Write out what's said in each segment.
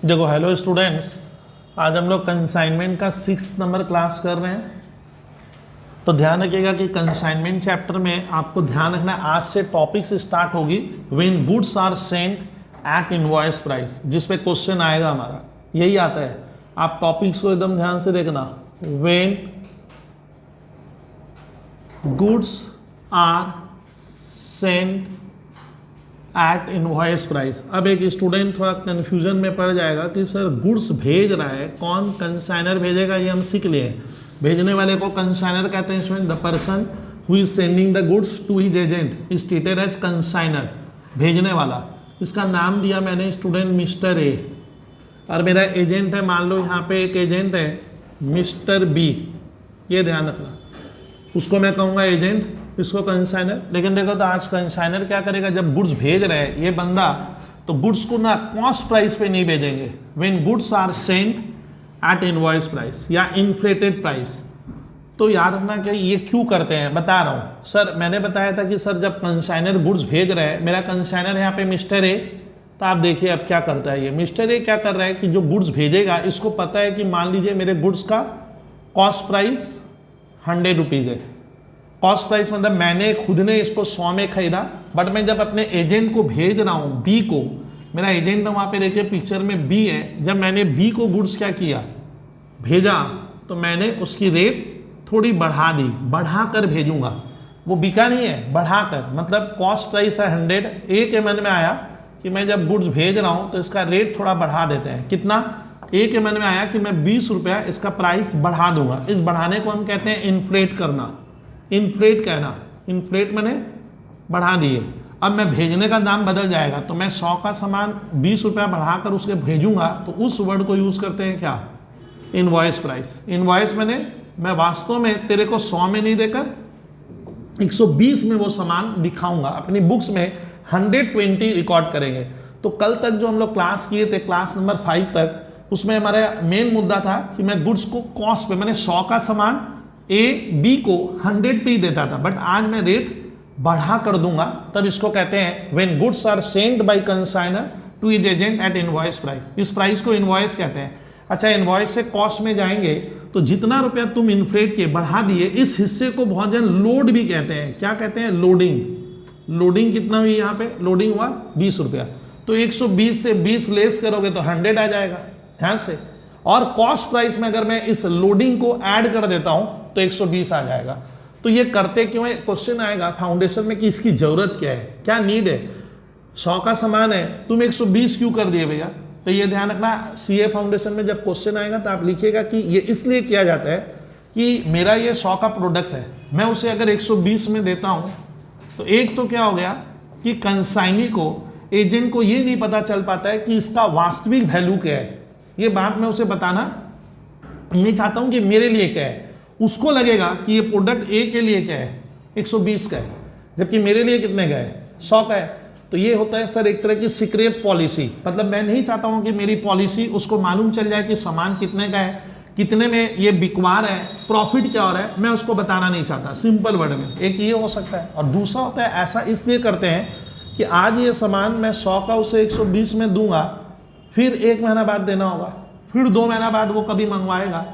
देखो hello students, आज हम लोग कंसाइनमेंट का 6 नंबर क्लास कर रहे हैं। तो ध्यान रखिएगा कि कंसाइनमेंट चैप्टर में आपको ध्यान रखना है, आज से टॉपिक्स स्टार्ट होगी when goods are sent at invoice price, जिस पे क्वेश्चन आएगा हमारा यही आता है। आप टॉपिक्स को एकदम ध्यान से देखना। When goods are sent at invoice price. अब एक स्टूडेंट थोड़ा कन्फ्यूजन में पड़ जाएगा कि सर गुड्स भेज रहा है, कौन कंसाइनर भेजेगा, ये हम सीख लिए। भेजने वाले को कंसाइनर कहते हैं। इसमें the person who is sending the goods to his agent is treated as consignor, भेजने वाला। इसका नाम दिया मैंने स्टूडेंट मिस्टर ए, और मेरा एजेंट है, मान लो यहाँ पे एक एजेंट है मिस्टर बी, ये ध्यान रखना। उसको मैं कहूँगा एजेंट, इसको कंसाइनर। लेकिन देखो तो आज कंसाइनर क्या करेगा, जब गुड्स भेज रहे हैं ये बंदा, तो गुड्स को ना कॉस्ट प्राइस पे नहीं भेजेंगे। When goods are sent at invoice price या इन्फ्लेटेड प्राइस। तो याद रखना कि ये क्यों करते हैं, बता रहा हूँ। सर मैंने बताया था कि सर जब कंसाइनर गुड्स भेज रहे हैं, मेरा कंसाइनर यहाँ पे मिस्टर ए, तो आप देखिए अब क्या करता है ये मिस्टर ए। क्या कर रहा है कि जो गुड्स भेजेगा इसको पता है कि मान लीजिए मेरे गुड्स का कॉस्ट प्राइस 100 रुपीज़ है। कॉस्ट प्राइस मतलब मैंने खुद ने इसको 100 में खरीदा, बट मैं जब अपने एजेंट को भेज रहा हूँ बी को, मेरा एजेंट वहाँ पे देखिए पिक्चर में बी है। जब मैंने बी को गुड्स क्या किया, भेजा, तो मैंने उसकी रेट थोड़ी बढ़ा दी, बढ़ा कर भेजूंगा। वो बिका नहीं है, बढ़ा कर, मतलब कॉस्ट प्राइस है 100। एक के मन में आया कि मैं जब गुड्स भेज रहा हूँ तो इसका रेट थोड़ा बढ़ा देते हैं। कितना? एक के मन में आया कि मैं 20 रुपया इसका प्राइस बढ़ा दूंगा। इस बढ़ाने को हम कहते हैं इन्फ्लेट करना। इन्फ्लेट कहना, इन्फ्लेट मैंने बढ़ा दिए। अब मैं भेजने का दाम बदल जाएगा, तो मैं 100 का सामान 20 रुपया बढ़ाकर उसके भेजूंगा, तो उस वर्ड को यूज करते हैं क्या, इनवॉइस प्राइस। इनवॉइस मैं वास्तव में तेरे को 100 में नहीं देकर 120 में वो सामान दिखाऊंगा। अपनी बुक्स में 120 रिकॉर्ड करेंगे। तो कल तक जो हम लोग क्लास किए थे, क्लास नंबर 5 तक, उसमें हमारा मेन मुद्दा था कि मैं गुड्स को कॉस्ट पे, मैंने 100 का सामान ए बी को 100 पे ही देता था, बट आज मैं रेट बढ़ा कर दूंगा। तब इसको कहते हैं when goods are sent by consignor to his agent at invoice price. इस प्राइस को इनवॉइस कहते हैं। अच्छा, इनवॉइस से कॉस्ट में जाएंगे तो जितना रुपया तुम इन्फ्लेट के बढ़ा दिए, इस हिस्से को बहुत जन लोड भी कहते हैं। क्या कहते हैं? लोडिंग। लोडिंग कितना हुई यहाँ पे? लोडिंग हुआ 20 रुपया। तो 120 से 20 लेस करोगे तो 100 आ जाएगा, ध्यान से। और कॉस्ट प्राइस में अगर मैं इस लोडिंग को ऐड कर देता हूं तो 120 आ जाएगा। तो ये करते क्यों है, क्वेश्चन आएगा फाउंडेशन में कि इसकी जरूरत क्या है, क्या नीड है। 100 का सामान है, तुम 120 क्यों कर दिए भैया? तो ये ध्यान रखना, सीए फाउंडेशन में जब क्वेश्चन आएगा तो आप लिखिएगा कि ये इसलिए किया जाता है कि मेरा ये 100 का प्रोडक्ट है, मैं उसे अगर 120 में देता हूं, तो एक तो क्या हो गया कि कंसाइनी को, एजेंट को ये नहीं पता चल पाता है कि इसका वास्तविक वैल्यू क्या है। ये बात मैं उसे बताना नहीं चाहता हूं कि मेरे लिए क्या है। उसको लगेगा कि ये प्रोडक्ट ए के लिए क्या है, 120 का है, जबकि मेरे लिए कितने का है, 100 का है। तो ये होता है सर एक तरह की सीक्रेट पॉलिसी। मतलब मैं नहीं चाहता हूं कि मेरी पॉलिसी उसको मालूम चल जाए कि सामान कितने का है, कितने में ये बिकवा रहा है, प्रॉफिट क्या हो रहा है, मैं उसको बताना नहीं चाहता। सिंपल वर्ड में एक ये हो सकता है। और दूसरा होता है, ऐसा इसलिए करते हैं कि आज ये सामान मैं 100 का उसे 120 में दूंगा, फिर 1 महीना बाद देना होगा, फिर 2 महीना बाद वो कभी मंगवाएगा,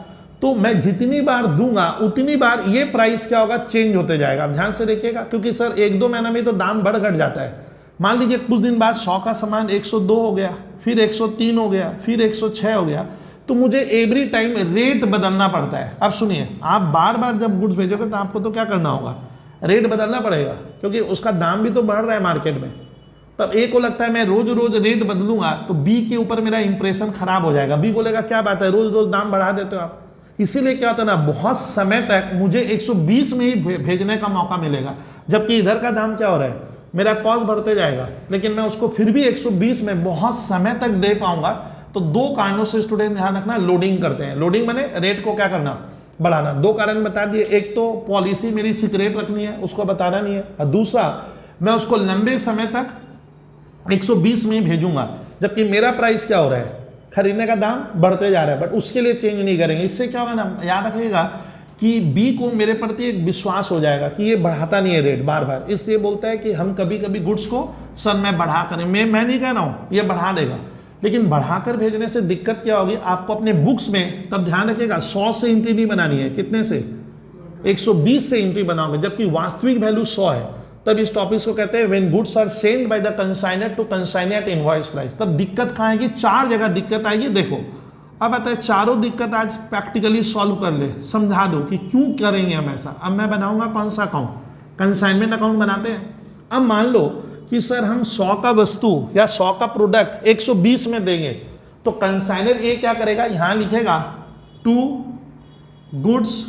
तो मैं जितनी बार दूंगा उतनी बार ये प्राइस क्या होगा, चेंज होते जाएगा। आप ध्यान से देखिएगा, क्योंकि सर 1-2 महीना में तो दाम बढ़ घट जाता है। मान लीजिए कुछ दिन बाद 100 का सामान 102 हो गया, फिर 103 हो गया, फिर 106 हो गया, तो मुझे एवरी टाइम रेट बदलना पड़ता है। अब सुनिए, आप बार बार जब गुड्स भेजोगे तो आपको तो क्या करना होगा, रेट बदलना पड़ेगा, क्योंकि उसका दाम भी तो बढ़ रहा है मार्केट में। तब ए को लगता है मैं रोज रोज रेट बदलूंगा तो बी के ऊपर मेरा इंप्रेशन खराब हो जाएगा। बी बोलेगा क्या बात है, रोज रोज दाम बढ़ा देते हो आप। इसीलिए क्या होता है ना, बहुत समय तक मुझे 120 में ही भेजने का मौका मिलेगा, जबकि इधर का दाम क्या हो रहा है, मेरा कॉस्ट बढ़ते जाएगा, लेकिन मैं उसको फिर भी 120 में बहुत समय तक दे पाऊंगा। तो 2 कारणों से स्टूडेंट ध्यान रखना, लोडिंग करते हैं। लोडिंग माने रेट को क्या करना, बढ़ाना। 2 कारण बता दिए, एक तो पॉलिसी मेरी सीक्रेट रखनी है, उसको बताना नहीं है, और दूसरा मैं उसको लंबे समय तक 120 में ही भेजूंगा, जबकि मेरा प्राइस क्या हो रहा है, खरीदने का दाम बढ़ते जा रहा है, बट उसके लिए चेंज नहीं करेंगे। इससे क्या होगा ना, याद रखिएगा कि बी को मेरे प्रति एक विश्वास हो जाएगा कि ये बढ़ाता नहीं है रेट बार बार। इसलिए बोलता है कि हम कभी कभी गुड्स को सर मैं बढ़ा करें, मैं नहीं कह रहा हूँ ये बढ़ा देगा, लेकिन बढ़ाकर भेजने से दिक्कत क्या होगी, आपको अपने बुक्स में तब ध्यान रखिएगा 100 से एंट्री नहीं बनानी है, कितने से, 120 से एंट्री बनाओगे, जबकि वास्तविक वैल्यू 100 है। तब इस टॉपिक को कहते हैं when goods are send by the consignor to consignor at invoice price. तब दिक्कत कहाँ आएगी, 4 जगह दिक्कत आएगी। देखो अब आता है चारों दिक्कत आज प्रैक्टिकली सॉल्व कर ले, समझा दो कि क्यों करेंगे हम ऐसा। अब मैं बनाऊंगा कौन सा अकाउंट, कंसाइनमेंट अकाउंट बनाते हैं। अब मान लो कि सर हम 100 का वस्तु या 100 का प्रोडक्ट 120 में देंगे, तो कंसाइनर ए क्या करेगा, यहां लिखेगा टू गुड्स।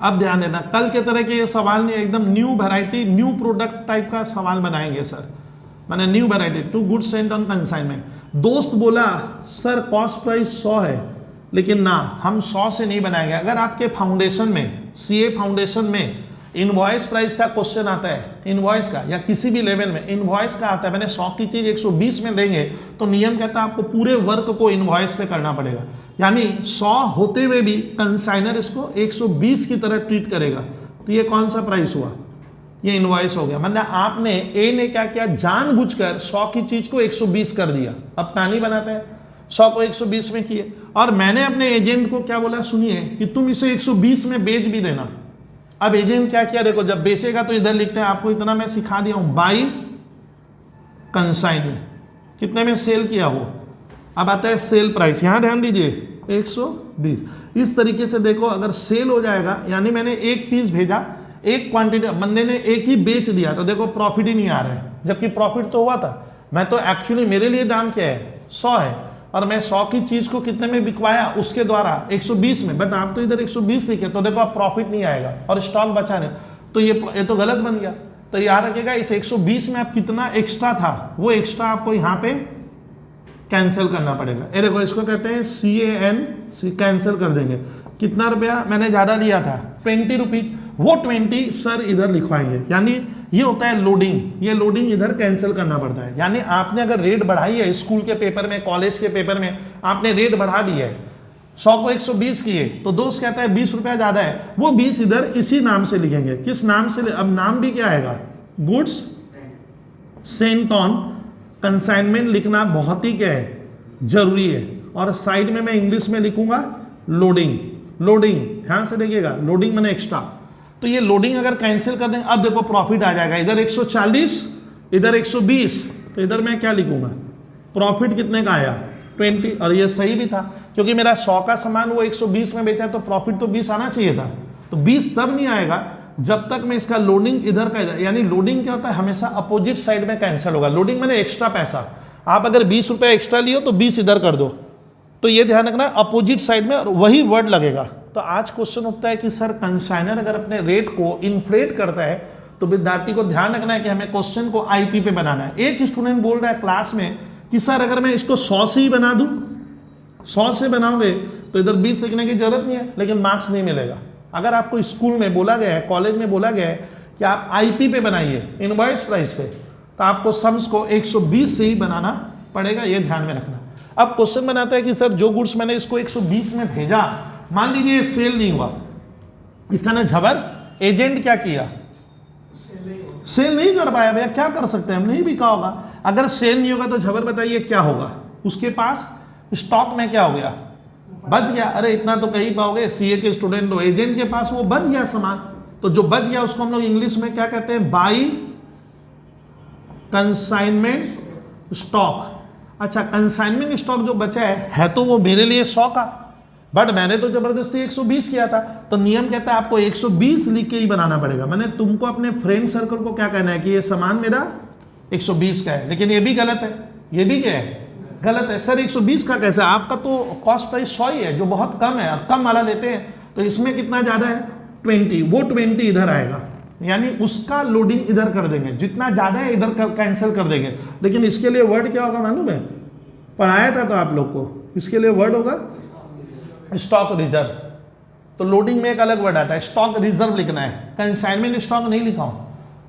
अब ध्यान देना, कल के तरह के ये सवाल नहीं, एकदम new variety new product type का सवाल बनाएंगे सर, मैंने new variety to goods sent on consignment. दोस्त बोला सर कॉस्ट प्राइस 100 है, लेकिन ना हम 100 से नहीं बनाएंगे। अगर आपके फाउंडेशन में, सीए फाउंडेशन में इनवॉइस प्राइस का क्वेश्चन आता है, इनवॉइस का, या किसी भी लेवल में इनवॉइस का आता है, मैंने 100 की चीज 120 में देंगे, तो नियम कहता है आपको पूरे वर्क को इनवॉइस पे करना पड़ेगा। यानी 100 होते हुए भी कंसाइनर इसको 120 की तरह ट्रीट करेगा। तो ये कौन सा प्राइस हुआ, ये इनवॉइस हो गया। मतलब आपने ए ने क्या किया, जानबूझकर 100 की चीज को 120 कर दिया। अब कहानी बनाते हैं, 100 को 120 में किए, और मैंने अपने एजेंट को क्या बोला, सुनिए कि तुम इसे 120 में बेच भी देना। अब एजेंट क्या किया, देखो जब बेचेगा तो इधर लिखते हैं, आपको इतना मैं सिखा दिया हूं, बाई कंसाइनर, कितने में सेल किया वो। अब आता है सेल प्राइस, यहां ध्यान दीजिए 120। इस तरीके से देखो अगर सेल हो जाएगा, यानी मैंने एक पीस भेजा, एक क्वांटिटी, बंदे ने एक ही बेच दिया, तो देखो प्रॉफिट ही नहीं आ रहा है, जबकि प्रॉफिट तो हुआ था। मैं तो एक्चुअली मेरे लिए दाम क्या है 100 है, और मैं 100 की चीज को कितने में बिकवाया उसके द्वारा 120 में, बट आप तो इधर 120 लिखे, तो देखो अब प्रॉफिट नहीं आएगा और स्टॉक बचा नहीं, तो ये तो गलत बन गया। तो याद रखिएगा इस 120 में आप कितना एक्स्ट्रा था, वो एक्स्ट्रा आपको यहाँ पे कैंसिल करना पड़ेगा। ये देखो इसको कहते हैं CAN, कैंसिल कर देंगे। कितना रुपया मैंने ज्यादा लिया था, 20 रुपीज, वो 20 सर इधर लिखवाएंगे। यानी ये होता है लोडिंग, ये लोडिंग इधर कैंसिल करना पड़ता है। यानी आपने अगर रेट बढ़ाई है, स्कूल के पेपर में, कॉलेज के पेपर में आपने रेट बढ़ा दी है, 100 को 120 किए, तो दोस्त कहता है 20 रुपया ज्यादा है, वो 20 इधर इसी नाम से लिखेंगे। किस नाम से, अब नाम भी क्या आएगा, गुड्स सेंट ऑन कंसाइनमेंट लिखना बहुत ही क्या है, जरूरी है। और साइड में मैं इंग्लिश में लिखूंगा लोडिंग, लोडिंग ध्यान से देखिएगा, लोडिंग मैंने एक्स्ट्रा। तो ये लोडिंग अगर कैंसिल कर दें, अब देखो प्रॉफिट आ जाएगा, इधर 140, इधर 120, तो इधर मैं क्या लिखूंगा, प्रॉफिट कितने का आया 20, और ये सही भी था क्योंकि मेरा 100 का सामान वो 120 में बेचा, तो प्रॉफिट तो 20 आना चाहिए था। तो 20 तब नहीं आएगा जब तक मैं इसका लोडिंग इधर का इधर, यानी लोडिंग क्या होता है, हमेशा अपोजिट साइड में कैंसिल होगा। लोडिंग मैंने एक्स्ट्रा पैसा, आप अगर 20 रुपये एक्स्ट्रा लियो तो 20 इधर कर दो, तो ये ध्यान रखना अपोजिट साइड में वही वर्ड लगेगा। तो आज क्वेश्चन उठता है कि सर कंसाइनर अगर अपने रेट को इन्फ्लेट करता है, तो विद्यार्थी को ध्यान रखना है कि हमें क्वेश्चन को आईपी पे बनाना है। एक स्टूडेंट बोल रहा है क्लास में कि सर अगर मैं इसको 100 से ही बना दूं, 100 से बनाओगे तो इधर 20 लिखने की जरूरत नहीं है, लेकिन मार्क्स नहीं मिलेगा। अगर आपको स्कूल में बोला गया है, कॉलेज में बोला गया है कि आप आईपी पे बनाइए, इनवॉइस प्राइस पे, तो आपको सम्स को 120 से ही बनाना पड़ेगा, ये ध्यान में रखना। अब क्वेश्चन बनाता है कि सर जो गुड्स मैंने इसको 120 में भेजा, मान लीजिए सेल नहीं हुआ, इसका ना झबर, एजेंट क्या किया, सेल नहीं कर पाया, भैया क्या कर सकते हैं हम, नहीं बिका होगा। अगर सेल नहीं होगा तो झबर बताइए क्या होगा, उसके पास स्टॉक में क्या हो गया, बच गया। अरे इतना तो कहीं पाओगे, सीए के स्टूडेंट हो, एजेंट के पास वो बच गया सामान, तो जो बच गया उसको हम लोग इंग्लिश में क्या कहते हैं, बाई कंसाइनमेंट स्टॉक। अच्छा, कंसाइनमेंट स्टॉक जो बचा है तो वो मेरे लिए 100 का, बट मैंने तो जबरदस्ती 120 किया था, तो नियम कहता है आपको 120 लिख के ही बनाना पड़ेगा। मैंने तुमको अपने फ्रेंड सर्कल को क्या कहना है कि ये सामान मेरा 120 का है, लेकिन ये भी गलत है, ये भी क्या है, गलत है। सर 120 का कैसे, आपका तो कॉस्ट प्राइस 100 ही है, जो बहुत कम है, अब कम वाला लेते हैं, तो इसमें कितना ज़्यादा है 20, वो 20 इधर आएगा, यानी उसका लोडिंग इधर कर देंगे, जितना ज़्यादा है इधर कैंसिल कर देंगे। लेकिन इसके लिए वर्ड क्या होगा मालूम है, पढ़ाया था तो आप लोग को, इसके लिए वर्ड होगा स्टॉक रिजर्व। तो लोडिंग में एक अलग वर्ड आता है, स्टॉक रिजर्व लिखना है, कंसाइनमेंट स्टॉक नहीं लिखा हूँ।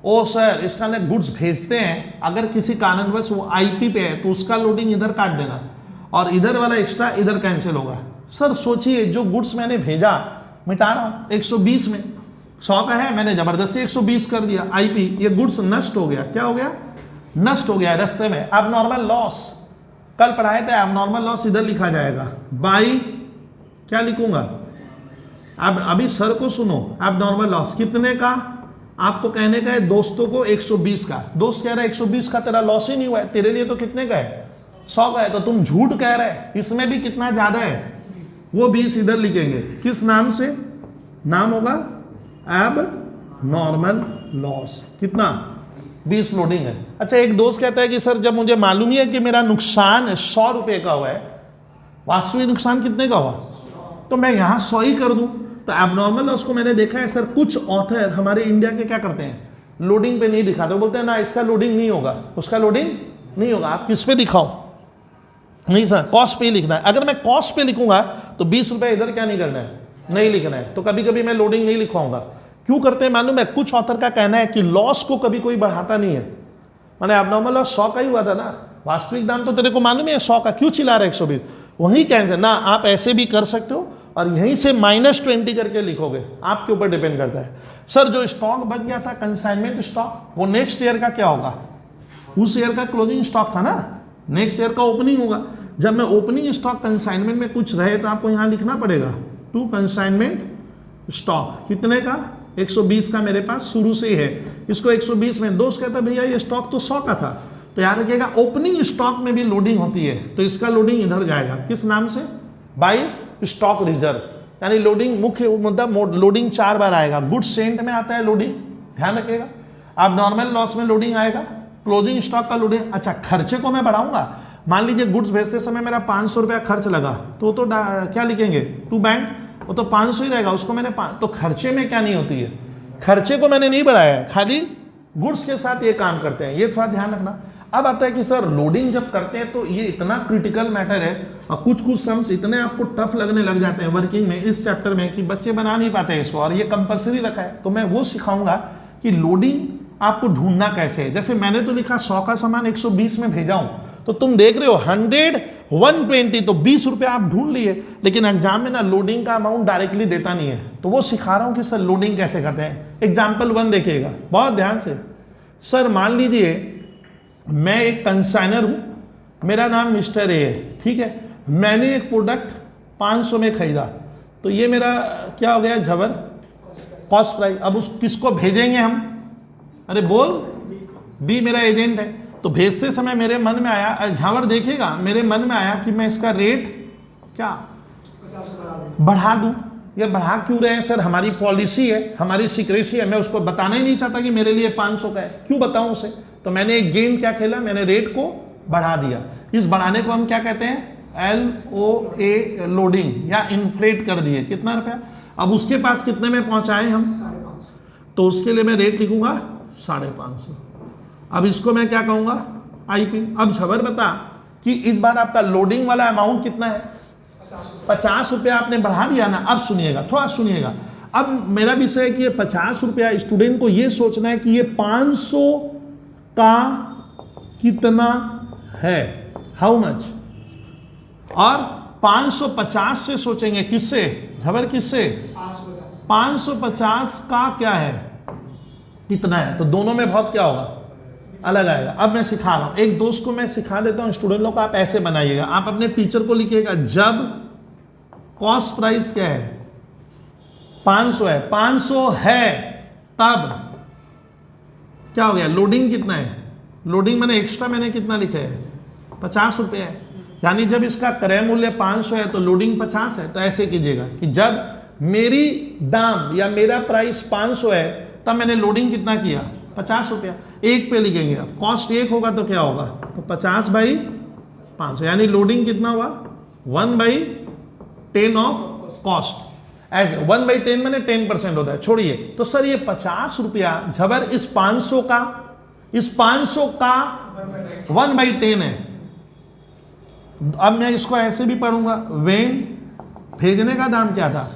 ओ सर इसका ना गुड्स भेजते हैं, अगर किसी कारणवश वो आईपी पे है तो उसका लोडिंग इधर काट देना, और इधर वाला एक्स्ट्रा इधर कैंसिल होगा। सर सोचिए जो गुड्स मैंने भेजा मिटा रहा हूँ 120 में, 100 का है, मैंने जबरदस्ती 120 कर दिया आईपी, ये गुड्स नष्ट हो गया, क्या हो गया, नष्ट हो गया रास्ते में। अब नॉर्मल लॉस, कल पढ़ाए थे एबनॉर्मल लॉस इधर लिखा जाएगा बाई, क्या लिखूंगा, अब अभी सर को सुनो, एबनॉर्मल लॉस कितने का, आपको कहने का है दोस्तों को 120 का, दोस्त कह रहा है 120 का, तेरा लॉस ही नहीं हुआ है, तेरे लिए तो कितने का है 100 का है, तो तुम झूठ कह रहे हैं, इसमें भी कितना ज्यादा है, वो 20 इधर लिखेंगे, किस नाम से, नाम होगा एब नॉर्मल लॉस, कितना 20 लोडिंग है। अच्छा एक दोस्त कहता है कि सर जब मुझे मालूम ही है कि मेरा नुकसान 100 रुपए का हुआ है, वास्तविक नुकसान कितने का हुआ, तो मैं यहां 100 ही कर दूं, तो एबनॉर्मल लॉस को मैंने देखा है सर कुछ ऑथर हमारे इंडिया के क्या करते हैं, लोडिंग पे नहीं दिखाते, बोलते हैं ना इसका लोडिंग नहीं होगा, उसका लोडिंग नहीं होगा, आप किस पे दिखाओ, नहीं सर कॉस्ट पे ही लिखना है, अगर मैं कॉस्ट पे लिखूंगा तो 20 रुपए इधर क्या नहीं करना है, नहीं लिखना है, तो कभी कभी मैं लोडिंग नहीं लिखवाऊंगा। क्यों करते हैं मालूम है, कुछ ऑथर का कहना है कि लॉस को कभी कोई बढ़ाता नहीं है, मैंने एबनॉर्मल लॉस 100 का ही हुआ था ना, वास्तविक दाम तो तेरे को मालूम है 100 का, क्यों चिल्ला रहे 120, वही कैंसिल ना, आप ऐसे भी कर सकते हो और यहीं से -20 करके लिखोगे, आपके ऊपर डिपेंड करता है। सर जो स्टॉक बच गया था कंसाइनमेंट स्टॉक, वो नेक्स्ट ईयर का क्या होगा, उस ईयर का क्लोजिंग स्टॉक था ना, नेक्स्ट ईयर का ओपनिंग होगा, जब मैं ओपनिंग स्टॉक कंसाइनमेंट में कुछ रहे तो आपको यहाँ लिखना पड़ेगा टू कंसाइनमेंट स्टॉक, कितने का 120 का मेरे पास शुरू से ही है, इसको 120 में, दोस्त कहता भैया ये स्टॉक तो 100 का था, तो याद रखिएगा ओपनिंग स्टॉक में भी लोडिंग होती है, तो इसका लोडिंग इधर जाएगा, किस नाम से, बाय स्टॉक रिजर्व, यानी लोडिंग मुख्य मुद्दा, लोडिंग 4 बार आएगा, गुड्स सेंट में आता है लोडिंग, ध्यान रखिएगा, अब नॉर्मल लॉस में लोडिंग आएगा, क्लोजिंग स्टॉक का लोडिंग। अच्छा खर्चे को मैं बढ़ाऊंगा, मान लीजिए गुड्स भेजते समय मेरा 500 रुपया खर्च लगा, तो क्या लिखेंगे टू बैंक, वो तो 500 ही रहेगा, उसको मैंने तो खर्चे में क्या नहीं होती है, खर्चे को मैंने नहीं बढ़ाया है, खाली गुड्स के साथ ये काम करते हैं, ये थोड़ा ध्यान रखना। अब आता है कि सर लोडिंग जब करते हैं तो ये इतना क्रिटिकल मैटर है और कुछ कुछ सम्स इतने आपको टफ लगने लग जाते हैं वर्किंग में इस चैप्टर में कि बच्चे बना नहीं पाते हैं इसको, और ये कंपलसरी रखा है, तो मैं वो सिखाऊंगा कि लोडिंग आपको ढूंढना कैसे है। जैसे मैंने तो लिखा 100 का सामान 120 में भेजा हूं, तो तुम देख रहे हो 100 120, तो 20 रुपये आप ढूंढ लिए, लेकिन एग्जाम में ना लोडिंग का अमाउंट डायरेक्टली देता नहीं है, तो वो सिखा रहा हूं कि सर लोडिंग कैसे करते हैं। एग्जाम्पल 1 देखिएगा बहुत ध्यान से। सर मान लीजिए मैं एक कंसाइनर हूं, मेरा नाम मिस्टर ए है, ठीक है, मैंने एक प्रोडक्ट 500 में खरीदा, तो ये मेरा क्या हो गया झबर कॉस्ट प्राइस। अब उस किसको भेजेंगे हम, अरे बोल, बी मेरा एजेंट है, तो भेजते समय मेरे मन में आया, झावर देखेगा, मेरे मन में आया कि मैं इसका रेट क्या बढ़ा दूं। ये बढ़ा क्यों रहे हैं सर, हमारी पॉलिसी है, हमारी सीक्रेसी है, मैं उसको बताना ही नहीं चाहता कि मेरे लिए 500 का है, क्यों बताऊं उसे, तो मैंने एक गेम क्या खेला, मैंने रेट को बढ़ा दिया। इस बढ़ाने को हम क्या कहते हैं, LOA लोडिंग, या इन्फ्लेट कर दिए, कितना रुपया, अब उसके पास कितने में पहुंचाए हम, तो उसके लिए मैं रेट लिखूंगा 550। अब इसको मैं क्या कहूंगा IP। अब झबर बता कि इस बार आपका लोडिंग वाला अमाउंट कितना है, 50 रुपया आपने बढ़ा दिया ना। अब सुनिएगा, थोड़ा सुनिएगा, अब मेरा विषय है कि ये 50 रुपया स्टूडेंट को ये सोचना है कि ये 500 का कितना है, हाउ मच, और 550 से सोचेंगे, किससे झबर, किससे 550 का क्या है, कितना है, तो दोनों में बहुत क्या होगा, अलग आएगा। अब मैं सिखा रहा हूं, एक दोस्त को मैं सिखा देता हूं, स्टूडेंट लोग को आप ऐसे बनाइएगा, आप अपने टीचर को लिखिएगा, जब कॉस्ट प्राइस क्या है 500 है, 500 है, तब क्या हो गया, लोडिंग कितना है, लोडिंग मैंने एक्स्ट्रा मैंने कितना लिखा है 50 रुपये है, यानी जब इसका क्रय मूल्य 500 है तो लोडिंग 50 है। तो ऐसे कीजिएगा कि जब मेरी दाम या मेरा प्राइस 500 है तब मैंने लोडिंग कितना किया 50 रुपया, एक पे लिखेंगे। अब कॉस्ट 1 होगा तो क्या होगा, तो 50/500, यानी लोडिंग कितना हुआ 1/10 ऑफ कॉस्ट। ऐसे 1/10 मैंने 10% होता है, छोड़िए। तो सर ये 50 रुपया झबर इस 500 का 1/10 है। अब मैं इसको ऐसे भी पढ़ूंगा, वेन भेजने का दाम क्या था,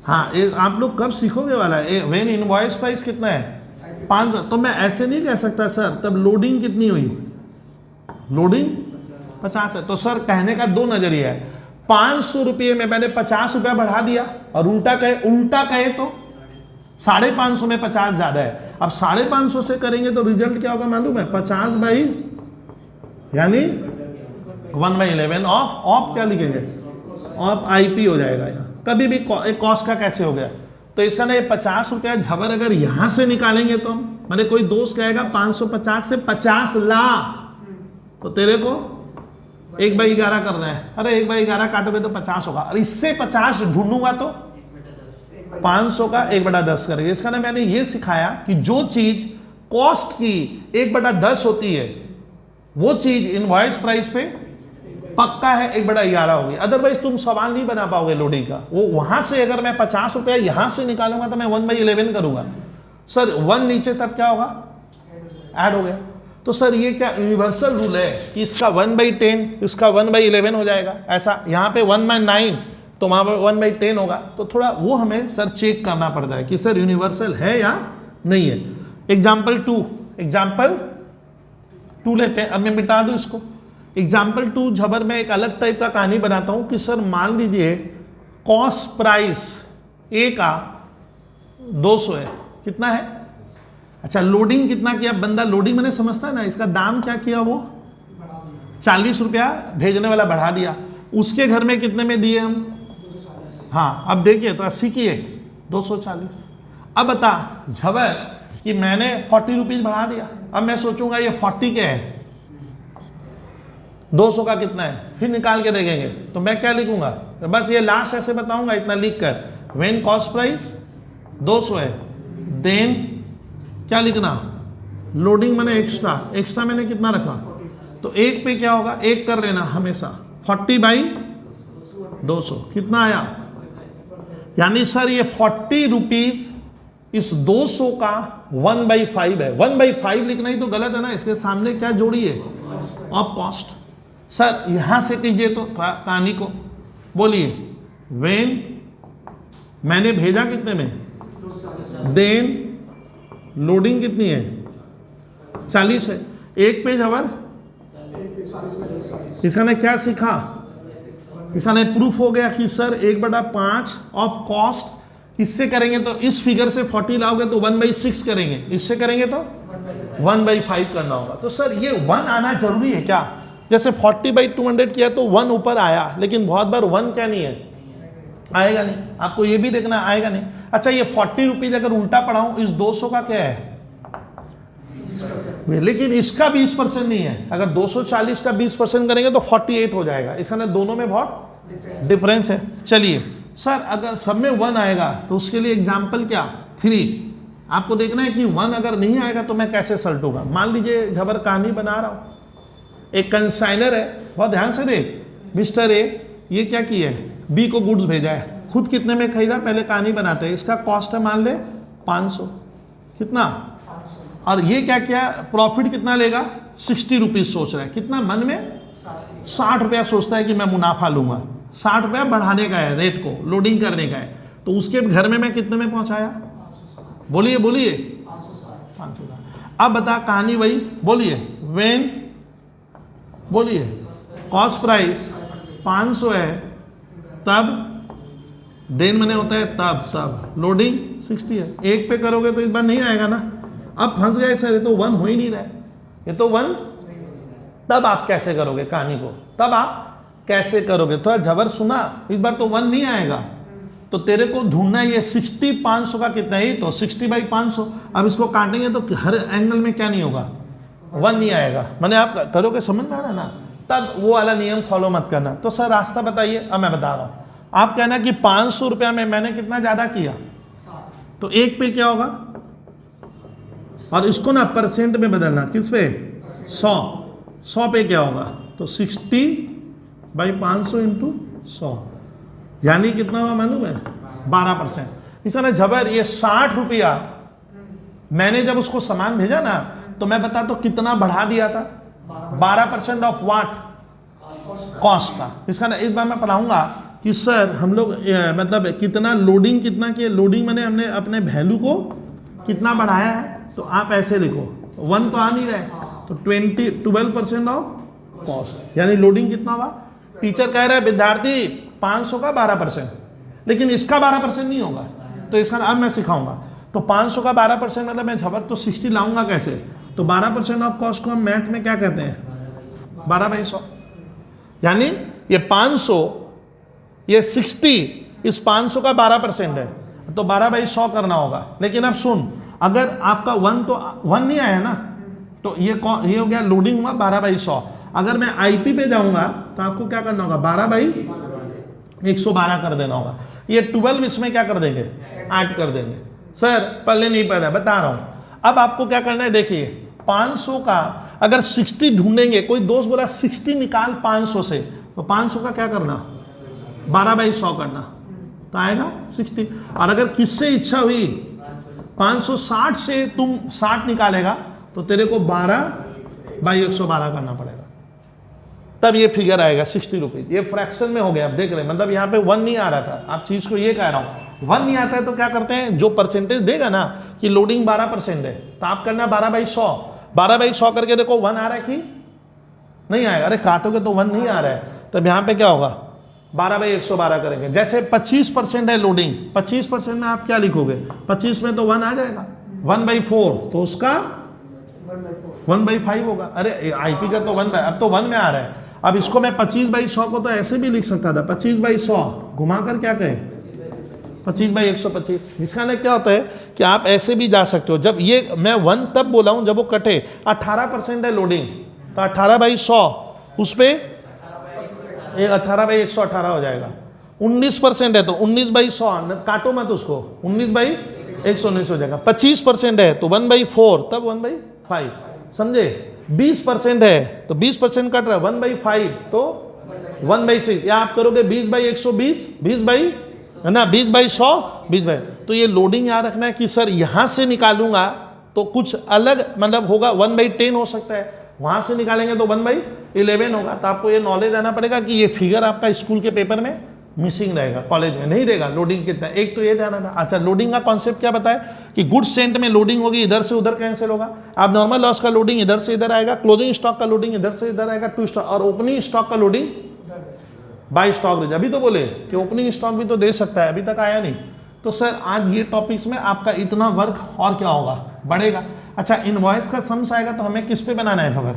हाँ आप लोग कब सीखोगे वाला है, वेन इनवॉइस प्राइस कितना है 500, तो मैं ऐसे नहीं कह सकता सर तब लोडिंग कितनी हुई, लोडिंग 50 है। तो सर कहने का 2 नजरिया है, 500 रुपये में मैंने 50 रुपया बढ़ा दिया, और उल्टा कहे तो 550 में 50 ज्यादा है। अब 550 से करेंगे तो रिजल्ट क्या होगा मालूम है, 50 बाई यानी 1/11 ऑफ क्या लिखेंगे, ऑफ IP हो जाएगा। यहाँ कभी भी एक कॉस्ट का कैसे हो गया, तो इसका ना ये 50 रुपया झबर अगर यहाँ से निकालेंगे तो मैंने कोई दोस्त कहेगा 550 से 50 लाख, तो तेरे को 1/11 करना है। अरे 1/11 काटोगे तो 50 होगा, और इससे 50 ढूंढूंगा तो 500 का 1/10 करेंगे। इसका ना मैंने ये सिखाया कि जो चीज कॉस्ट की 1/10 होती है वो चीज इनवॉइस प्राइस पे पक्का है 1/11 होगी। अदरवाइज तुम सवाल नहीं बना पाओगे लोडिंग का। वो वहां से अगर मैं 50 रुपया यहां से निकालूंगा तो मैं 1/11 करूंगा। सर 1 नीचे तब क्या होगा, ऐड हो गया। तो सर ये क्या यूनिवर्सल रूल है कि इसका 1/10 इसका 1/11 हो जाएगा। ऐसा यहाँ पे 1/9 तो वहां पर 1/10 होगा। तो थोड़ा वो हमें सर चेक करना पड़ता है कि सर यूनिवर्सल है या नहीं है। एग्जाम्पल टू लेते हैं। अब मैं मिटा दूं इसको। एग्जाम्पल 2 झबर में एक अलग टाइप का कहानी बनाता हूं कि सर मान लीजिए कॉस्ट प्राइस ए का 200 है। कितना है, अच्छा लोडिंग कितना किया बंदा, लोडिंग मैंने समझता है ना, इसका दाम क्या किया, वो 40 रुपया भेजने वाला बढ़ा दिया। उसके घर में कितने में दिए हम, हाँ अब देखिए तो 80 किए 240। अब बता झबर कि मैंने 40 रुपीज बढ़ा दिया। अब मैं सोचूंगा ये 40 के है, 200 का कितना है, फिर निकाल के देखेंगे। तो मैं क्या लिखूंगा, बस ये लास्ट ऐसे बताऊंगा इतना लिख कर, व्हेन कॉस्ट प्राइस 200 है देन क्या लिखना, लोडिंग मैंने एक्स्ट्रा मैंने कितना रखा, तो एक पे क्या होगा, एक कर लेना हमेशा, 40/200 कितना आया। यानी सर ये 40 रुपीज इस 200 का 1/5 है। 1/5 लिखना ही तो गलत है ना, इसके सामने क्या जोड़ी है, ऑफ कॉस्ट। सर यहां से कीजिए तो कहानी को बोलिए, वेन मैंने भेजा कितने में, देन लोडिंग कितनी है 40 है, एक पेज आवर। इसका ने क्या सीखा, इसका ने प्रूफ हो गया कि सर 1/5 ऑफ कॉस्ट। इससे करेंगे तो इस फिगर से 40 लाओगे तो 1/6 करेंगे, इससे करेंगे तो 1/5 करना होगा। तो सर ये 1 आना जरूरी है क्या, जैसे 40/200 किया तो 1 ऊपर आया, लेकिन बहुत बार 1 क्या नहीं है, आएगा नहीं। आपको ये भी देखना आएगा नहीं। अच्छा ये 40 रुपीज अगर उल्टा पढ़ाऊं, इस 200 का क्या है, लेकिन इसका 20% नहीं है। अगर 240 का 20% करेंगे तो 48 हो जाएगा। इसमें दोनों में बहुत डिफरेंस है। चलिए सर अगर सब में 1 आएगा तो उसके लिए एग्जाम्पल क्या, 3। आपको देखना है कि 1 अगर नहीं आएगा तो मैं कैसे सल्टूंगा। मान लीजिए झबर कहानी बना रहा हूं, एक कंसाइनर है, बहुत ध्यान से देख, मिस्टर ए ये क्या किया है, बी को गुड्स भेजा है, खुद कितने में खरीदा, पहले कहानी बनाते हैं। इसका कॉस्ट है मान ले 500, कितना, और ये क्या किया, प्रॉफिट कितना लेगा 60 रुपीज सोच रहा है, कितना मन में 60 रुपया सोचता है कि मैं मुनाफा लूंगा, 60 रुपया बढ़ाने का है, रेट को लोडिंग करने का है। तो उसके घर में मैं कितने में पहुंचाया, बोलिए 500। अब बता कहानी वही, बोलिए वेन, बोलिए कॉस्ट प्राइस 500 है तब, देन मैंने होता है तब लोडिंग 60 है। एक पे करोगे तो इस बार नहीं आएगा ना। अब फंस गए सर, ये तो 1 हो ही नहीं रहा है, ये तो 1। तब आप कैसे करोगे कहानी को, तब आप कैसे करोगे, थोड़ा झबर सुना, इस बार तो 1 नहीं आएगा। तो तेरे को ढूंढना है ये 60 500 का कितना है, तो 60/500। अब इसको काटेंगे तो हर एंगल में क्या नहीं होगा, 1 नहीं आएगा। मैंने आप करोगे, समझ में आ रहा है ना, तब वो वाला नियम फॉलो मत करना। तो सर रास्ता बताइए, अब मैं बता रहा हूं। आप कहना कि 500 रुपया में मैंने कितना ज्यादा किया, तो एक पे क्या होगा, और इसको ना परसेंट में बदलना, किस पे, 100 पे क्या होगा, तो 60/500 × 100, यानी कितना हुआ मालूम है, 12%। इसने झबर ये 60 रुपया मैंने जब उसको सामान भेजा ना, तो मैं बता तो कितना बढ़ा दिया था, 12% ऑफ वाट, कॉस्ट का। इसका ना इस बार मैं पढ़ाऊंगा कि सर हम लोग मतलब कितना लोडिंग कितना किया, लोडिंग मैंने हमने अपने वैल्यू को कितना बढ़ाया है। तो आप ऐसे लिखो, 1 तो आ नहीं रहा है, तो 12% ऑफ कॉस्ट, यानी लोडिंग कितना हुआ। टीचर कह रहा है विद्यार्थी 500 का 12%, लेकिन इसका 12% नहीं होगा। तो इसका अब मैं सिखाऊंगा। तो 500 का 12% मतलब मैं झबर तो 60 लाऊंगा कैसे, तो 12% ऑफ कॉस्ट को हम मैथ में क्या कहते हैं, 12/100। यानी ये 500, ये 60, इस 500 का 12% है, तो 12/100 करना होगा। लेकिन अब सुन, अगर आपका 1 तो 1 नहीं आया ना, तो ये हो गया लोडिंग हुआ 12/100। अगर मैं आईपी पे जाऊंगा तो आपको क्या करना होगा, 12/112 कर देना होगा। ये 12 इसमें क्या कर देंगे, ऐड कर देंगे। सर पहले नहीं पढ़ा, बता रहा हूं। अब आपको क्या करना है, देखिए 500 का अगर 60 ढूंढेंगे, कोई दोस्त बोला 60 निकाल 500 से, तो 500 का क्या करना, 12/100 करना, तो आएगा 60। और अगर किससे इच्छा हुई 560 से तुम 60 निकालेगा, तो तेरे को 12/112 करना पड़ेगा, तब ये फिगर आएगा 60 रुपीज। ये फ्रैक्शन में हो गया। अब देख रहे, मतलब यहाँ पे 1 नहीं आ रहा था, आप चीज को ये कह रहा हूँ 1 नहीं आता है तो क्या करते हैं, जो परसेंटेज देगा ना कि लोडिंग 12% है, तो आप करना 12/100, 12/100 करके देखो 1 आ रहा है कि नहीं आएगा। अरे काटोगे तो 1 नहीं आ रहा है, तब यहाँ पे क्या होगा, 12/112 करेंगे। जैसे 25% है लोडिंग, 25% में आप क्या लिखोगे, 25 में तो 1 आ जाएगा, 1/4 तो उसका 1/5 होगा। अरे आईपी का तो 1 अब तो 1 में आ रहा है। अब इसको मैं 25/100 को तो ऐसे भी लिख सकता था, 25/100 घुमाकर क्या कहें, 25/125। इसका ना क्या होता है कि आप ऐसे भी जा सकते हो। जब ये मैं 1 तब बोला हूं जब वो कटे, 18% है लोडिंग, तो 18/100 उस पर 18/118 हो जाएगा। 19% है तो 19/100, काटो मत उसको, 19/119 हो जाएगा। 25% है तो 1/4, तब 1/5, समझे। 20% है तो 20% कट रहा है, 1/5 तो 1/6, या आप करोगे 20/120, 20/100, 20/, तो ये लोडिंग याद रखना है कि सर यहां से निकालूंगा तो कुछ अलग मतलब होगा, 1/10 हो सकता है, वहां से निकालेंगे तो 1/11 होगा। तो आपको ये नॉलेज आना पड़ेगा कि ये फिगर आपका स्कूल के पेपर में मिसिंग रहेगा, कॉलेज में नहीं देगा लोडिंग कितना। एक तो ये ध्यान रखना। अच्छा, लोडिंग का कॉन्सेप्ट क्या बताया कि गुड्स सेंट में लोडिंग होगी, इधर से उधर कैंसिल होगा। आप नॉर्मल लॉस का लोडिंग इधर से इधर आएगा, क्लोजिंग स्टॉक का लोडिंग इधर से इधर आएगा, टू स्टॉक, और ओपनिंग स्टॉक का लोडिंग बाय स्टॉक रेंज। अभी तो बोले कि ओपनिंग स्टॉक भी तो दे सकता है, अभी तक आया नहीं। तो सर आज ये टॉपिक्स में आपका इतना वर्क और क्या होगा, बढ़ेगा। अच्छा, इनवॉइस का सम्स आएगा तो हमें किस पे बनाना है खबर,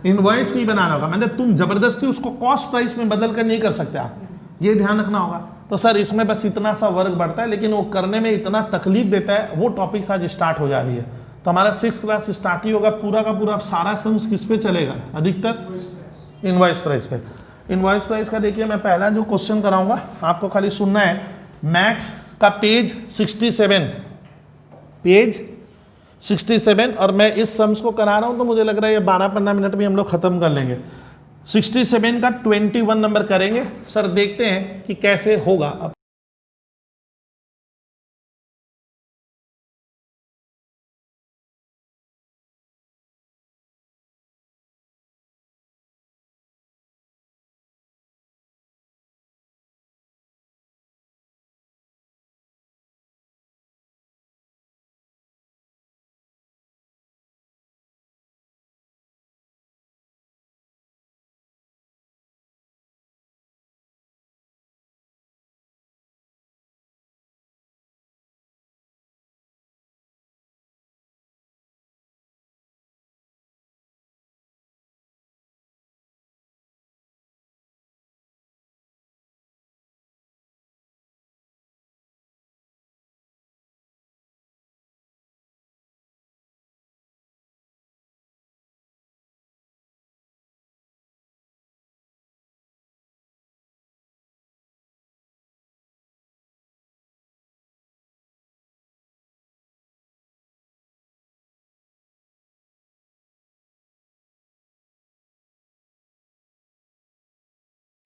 इनवॉइस पे बनाना होगा। मतलब तुम जबरदस्ती उसको कॉस्ट प्राइस में बदल कर नहीं कर सकते, आप ये ध्यान रखना होगा। तो सर इसमें बस इतना सा वर्क बढ़ता है, लेकिन वो करने में इतना तकलीफ देता है। वो टॉपिक्स आज स्टार्ट हो जा रही है, तो हमारा 6th क्लास स्टार्ट ही होगा। पूरा का पूरा सारा सम्स किस पे चलेगा, अधिकतर इनवॉइस प्राइस पे। इनवॉइस प्राइस का देखिए, मैं पहला जो क्वेश्चन कराऊंगा आपको खाली सुनना है। मैथ्स का पेज 67, पेज 67, और मैं इस सम्स को करा रहा हूं तो मुझे लग रहा है ये 12-15 मिनट में हम लोग खत्म कर लेंगे। 67 का 21 नंबर करेंगे। सर देखते हैं कि कैसे होगा। अब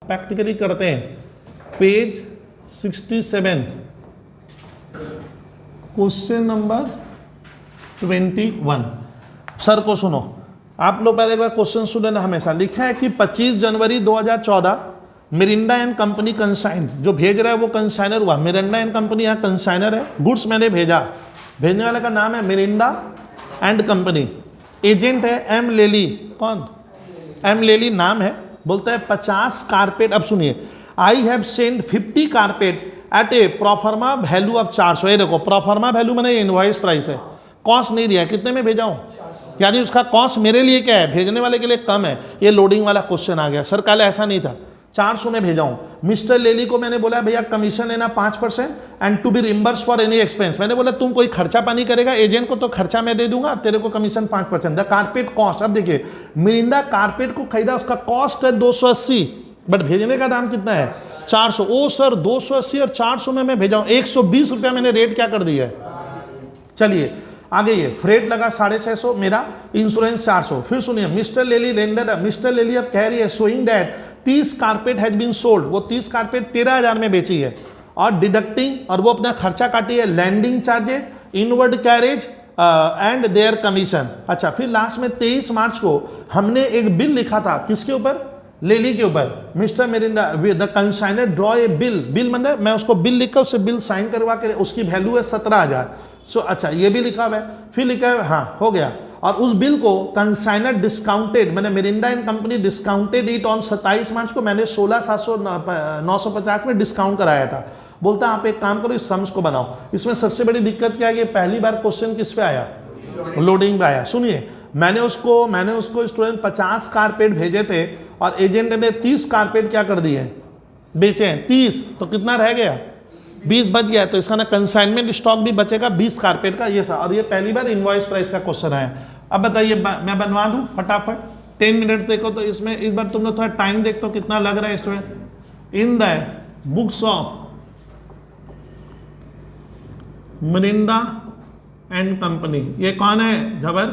प्रैक्टिकली करते हैं। Page 67, question number 21। सर को सुनो, आप लोग पहले एक बार क्वेश्चन सुने ना। हमेशा लिखा है कि 25 जनवरी 2014 मिरिंडा एंड कंपनी कंसाइन, जो भेज रहा है वो कंसाइनर हुआ। मिरिंडा एंड कंपनी यहाँ कंसाइनर है, गुड्स मैंने भेजा, भेजने वाले का नाम है मिरिंडा एंड कंपनी, एजेंट है एम लेली। कौन, एम लेली नाम है। बोलता है 50 कारपेट। अब सुनिए, I have send 50 carpet at a proforma value of 400। ये देखो प्रोफार्मा वैल्यू मैंने इनवॉइस प्राइस है, कॉस्ट नहीं दिया, कितने में भेजा हूं, यानी उसका कॉस्ट मेरे लिए क्या है, भेजने वाले के लिए कम है। ये लोडिंग वाला क्वेश्चन आ गया। सर कल ऐसा नहीं था, 400 में भेजा हूँ। मिस्टर लेली को मैंने बोला भैया कमीशन लेना 5% and to be reimburse for any expense. मैंने बोला तुम कोई खर्चा पानी करेगा, एजेंट को तो खर्चा मैं दे दूंगा, तेरे को कमीशन 5%। द कारपेट कॉस्ट, अब देखिए मिरिंडा कारपेट को खरीदा, उसका कॉस्ट है 280, बट भेजने का दाम कितना है 400। ओ सर 280 और 400 में मैं भेजा हूँ, 120 रुपया मैंने रेट क्या कर दिया है। चलिए आगे, ये फ्रेट लगा 650, मेरा इंश्योरेंस 400। फिर सुनिए मिस्टर लेली रेंडर, मिस्टर लेली अब कह रही है showing that 30 carpet has been sold, वो 30 कारपेट 13,000 में बेची है, और डिडक्टिंग, और वो अपना खर्चा काटी है, landing charges, inward carriage and their commission. अच्छा, फिर लास्ट में 23 मार्च को हमने एक बिल लिखा था, किसके ऊपर, लेली के ऊपर। Mister Miranda the consignor draw a bill, bill मतलब मैं उसको बिल लिखकर उससे बिल साइन करवा के, उसकी वैल्यू है 17,000। सो अच्छा ये भी लिखा हुआ है। फिर लिखा है, हाँ हो गया, और उस बिल को कंसाइनर डिस्काउंटेड, मैंने Mirinda and company discounted it on 27 मार्च को, मैंने 16,950 में डिस्काउंट कराया था। बोलता आप एक काम करो, इस सम्स को बनाओ। इसमें सबसे बड़ी दिक्कत क्या है कि पहली बार क्वेश्चन किस पे आया, लोडिंग पे आया। सुनिए मैंने उसको स्टूडेंट 50 कारपेट भेजे थे और एजेंट ने 30 कारपेट क्या कर दिए, बेचे हैं 30, तो कितना रह गया 20 बच गया। तो इसका ना कंसाइनमेंट स्टॉक भी बचेगा 20 कारपेट का, ये सा। और ये पहली बार इनवॉइस प्राइस का क्वेश्चन आया। अब बताइए मैं बनवा दूं फटाफट, 10 मिनट देखो तो इसमें इस बार तुम लोग थोड़ा टाइम देख तो कितना लग रहा है student. In the books of Mirinda and company, ये कौन है झबर,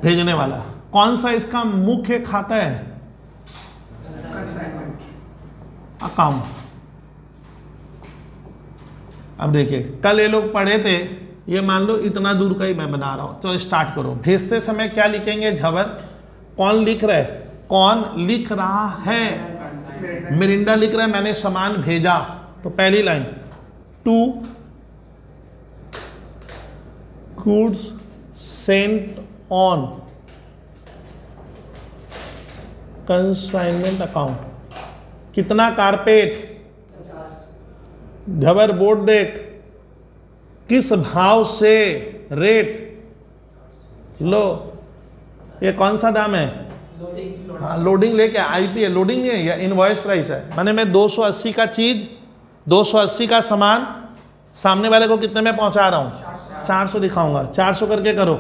भेजने वाला। कौन सा इसका मुख्य खाता है, अकाउंट। अब देखिए कल ये लोग पढ़े थे, ये मान लो इतना दूर का ही मैं बना रहा हूं, तो स्टार्ट करो। भेजते समय क्या लिखेंगे, झबर। कौन लिख रहा है, कौन लिख रहा है, मिरिंडा लिख रहा है, मैंने सामान भेजा। तो पहली line, to goods sent on consignment account. कितना कारपेट, झबर बोर्ड देख, किस भाव से, रेट, लो, ये कौन सा दाम है, हाँ लोडिंग लेके आईपी है, लोडिंग नहीं है या इनवॉइस प्राइस है। माने मैं 280 का चीज, 280 का सामान सामने वाले को कितने में पहुंचा रहा हूं, 400 दिखाऊंगा, 400 करके करो।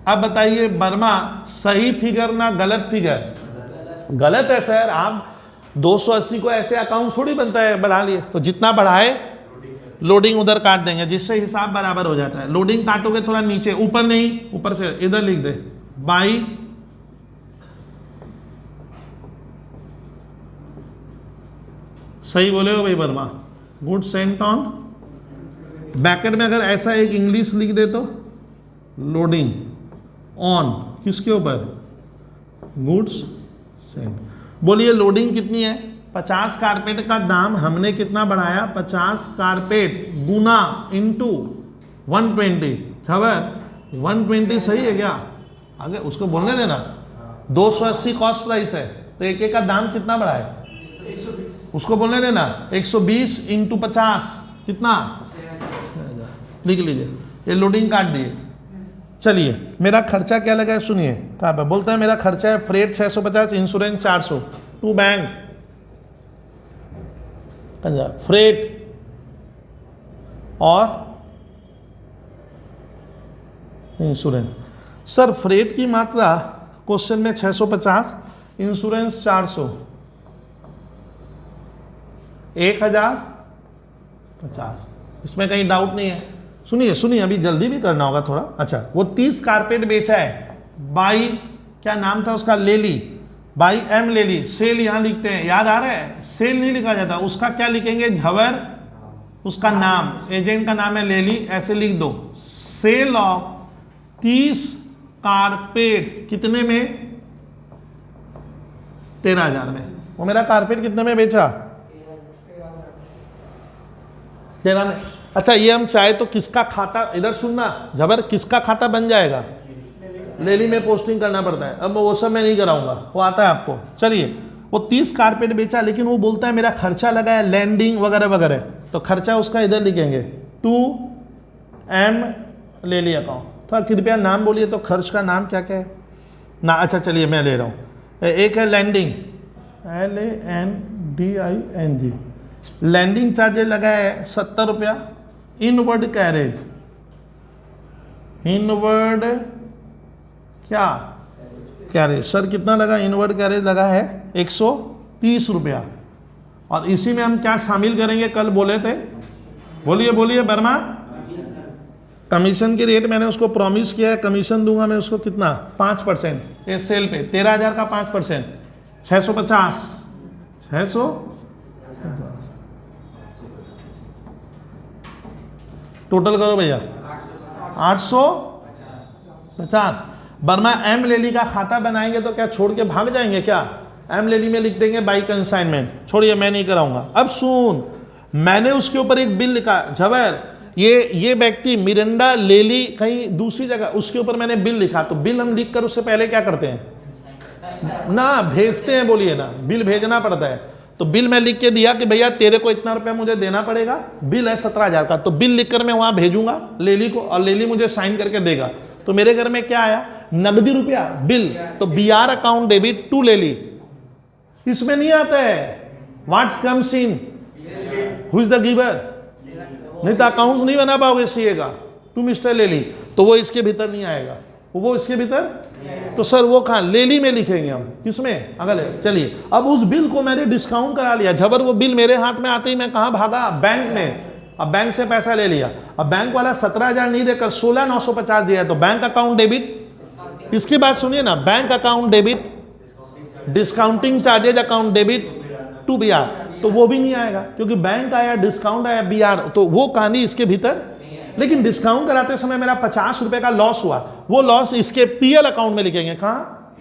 अब बताइए वर्मा, सही फिगर ना गलत फिगर, गलत है सर। आप 280 को ऐसे अकाउंट थोड़ी बनता है, बढ़ा लिए, तो जितना बढ़ाए लोडिंग उधर काट देंगे, जिससे हिसाब बराबर हो जाता है। लोडिंग काटोगे थोड़ा नीचे, ऊपर नहीं, ऊपर से इधर लिख दे, बाई सही बोले हो भाई Verma, good Saint on. Bracket में अगर ऐसा एक इंग्लिश लिख दे तो लोडिंग ऑन, किसके ऊपर, गुड्स सेंट। बोलिए लोडिंग कितनी है, 50 कारपेट का दाम हमने कितना बढ़ाया, 50 कारपेट गुना इंटू 120। खबर 120 सही है क्या, आगे उसको बोलने देना। 280 कॉस्ट प्राइस है, तो एक एक का दाम कितना बढ़ा है, 120, उसको बोलने देना। 120 इंटू 50 कितना, लिख लीजिए, ये लोडिंग काट दिए। चलिए मेरा खर्चा क्या लगा है, सुनिए कहाँ पे बोलता है, मेरा खर्चा है freight 650, insurance 400, to bank, freight और इंश्योरेंस। सर फ्रेट की मात्रा क्वेश्चन में 650, इंश्योरेंस 400, 1050, इसमें कहीं डाउट नहीं है। सुनिए सुनिए, अभी जल्दी भी करना होगा थोड़ा। अच्छा, वो 30 कारपेट बेचा है बाई, क्या नाम था उसका, लेली, बाई एम लेली। सेल यहाँ लिखते हैं, याद आ रहा है, सेल नहीं लिखा जाता, उसका क्या लिखेंगे, झबर, उसका नाम, एजेंट का नाम है लेली, ऐसे लिख दो। सेल ऑफ 30 कारपेट कितने में, 13,000 में। वो मेरा कारपेट कितने में बेचा, 13 में। अच्छा, ये हम चाहे तो किसका खाता, इधर सुनना झबर, किसका खाता बन जाएगा, लेली में पोस्टिंग करना पड़ता है। अब वो सब मैं नहीं कराऊंगा, वो आता है आपको। चलिए, वो 30 कारपेट बेचा, लेकिन वो बोलता है मेरा खर्चा लगा है लैंडिंग वगैरह वगैरह, तो खर्चा उसका इधर लिखेंगे, 2M लेली अकाउंट। थोड़ा कृपया नाम बोलिए तो खर्च का नाम क्या क्या है ना। अच्छा चलिए मैं ले रहा हूँ। एक है लैंडिंग, LANDING, लैंडिंग चार्जेज लगा है 70 रुपया। इनवर्ड कैरेज, इनवर्ड क्या कैरेज सर कितना लगा? इनवर्ड कैरेज लगा है 130 रुपया। और इसी में हम क्या शामिल करेंगे, कल बोले थे, बोलिए बोलिए वर्मा। कमीशन की रेट मैंने उसको प्रॉमिस किया है, कमीशन दूंगा मैं उसको कितना? 5%। ये सेल पे 13,000 का 5%, 650, 600 टोटल करो भैया, 850। वर्मा एम लेली का खाता बनाएंगे तो क्या छोड़ के भाग जाएंगे क्या? एम लेली में लिख देंगे बाई कंसाइनमेंट, छोड़िए मैं नहीं कराऊंगा। अब सुन, मैंने उसके ऊपर एक बिल लिखा, जबर ये व्यक्ति मिरिंडा लेली कहीं दूसरी जगह, उसके ऊपर मैंने बिल लिखा। तो बिल हम लिख कर उससे पहले क्या करते हैं ना, भेजते हैं, बोलिए ना, बिल भेजना पड़ता है। तो बिल मैं लिख के दिया कि भैया तेरे को इतना रुपया मुझे देना पड़ेगा, बिल है 17,000 का। तो बिल लिखकर मैं वहां भेजूंगा लेली को, और लेली मुझे साइन करके देगा। तो मेरे घर में क्या आया? नगदी रुपया बिल। तो BR अकाउंट डेबिट टू लेली, इसमें नहीं आता है what's comes in, who is the giver, नहीं तो अकाउंट नहीं बना पाओगे सीए का, टू मिस्टर लेली। तो वो इसके भीतर नहीं आएगा, वो इसके भीतर। तो सर वो कहाँ? लेली में लिखेंगे हम, किसमें? अगले। चलिए अब उस बिल को मैंने डिस्काउंट करा लिया, झबर वो बिल मेरे हाथ में आते ही मैं कहाँ भागा? बैंक में। अब बैंक से पैसा ले लिया, अब बैंक वाला 17,000 नहीं देकर 16,950 दिया, तो बैंक अकाउंट डेबिट। इसकी बात सुनिए ना, bank account debit, discounting charges account debit to BR, तो वो भी नहीं आएगा क्योंकि बैंक आया, डिस्काउंट आया, BR, तो वो कहानी इसके भीतर। लेकिन डिस्काउंट कराते समय मेरा 50 रुपए का लॉस हुआ, वो लॉस इसके PL अकाउंट में लिखेंगे। कहाँ?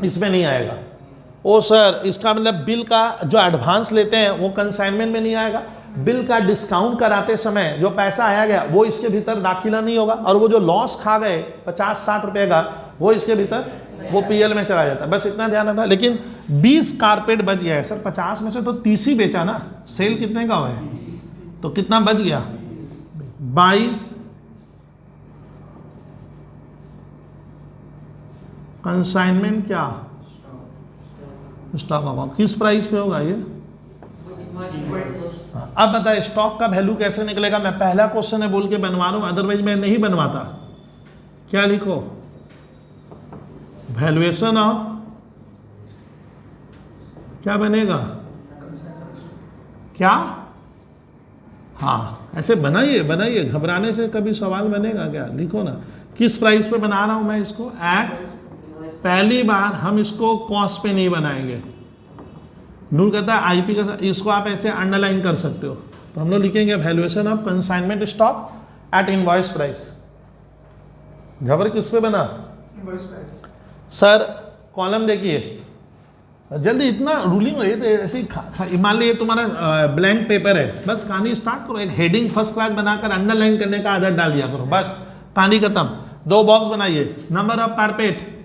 इसमें नहीं आएगा। ओ सर इसका मतलब बिल का जो एडवांस लेते हैं वो कंसाइनमेंट में नहीं आएगा, बिल का डिस्काउंट कराते समय जो पैसा आया गया वो इसके भीतर दाखिला नहीं होगा, और वो जो लॉस खा गए 50-60 रुपए का वो इसके भीतर, वो PL में चला जाता है। बस इतना ध्यान रखना। लेकिन 20 कारपेट बच गया है सर, 50 में से तो 30 ही बेचा ना, सेल कितने का हुआ है, तो कितना बच गया? बाई कंसाइनमेंट क्या? Stock account. किस प्राइस पे होगा ये? अब बताए स्टॉक का वैल्यू कैसे निकलेगा? मैं पहला क्वेश्चन है बोल के बनवा रहा हूं, अदरवाइज मैं नहीं बनवाता। क्या लिखो? वैल्यूएशन ऑफ, क्या बनेगा? क्या? हाँ ऐसे बनाइए बनाइए, घबराने से कभी सवाल बनेगा क्या? लिखो ना, किस प्राइस पे बना रहा हूं मैं इसको? एट। पहली बार हम इसको कॉस्ट पे नहीं बनाएंगे, नूर कहता है आईपी का, इसको आप ऐसे अंडरलाइन कर सकते हो। तो हम लोग लिखेंगे valuation of consignment stock at invoice price. घबर किस पे बना? Invoice price. सर कॉलम देखिए जल्दी, इतना रूलिंग हो तो ऐसे ही मान लीजिए तुम्हारा ब्लैंक पेपर है, बस कहानी स्टार्ट करो, एक हेडिंग फर्स्ट क्लास बनाकर अंडरलाइन करने का आदत डाल दिया करो, बस कहानी खत्म। 2 बॉक्स बनाइए, नंबर ऑफ कारपेट,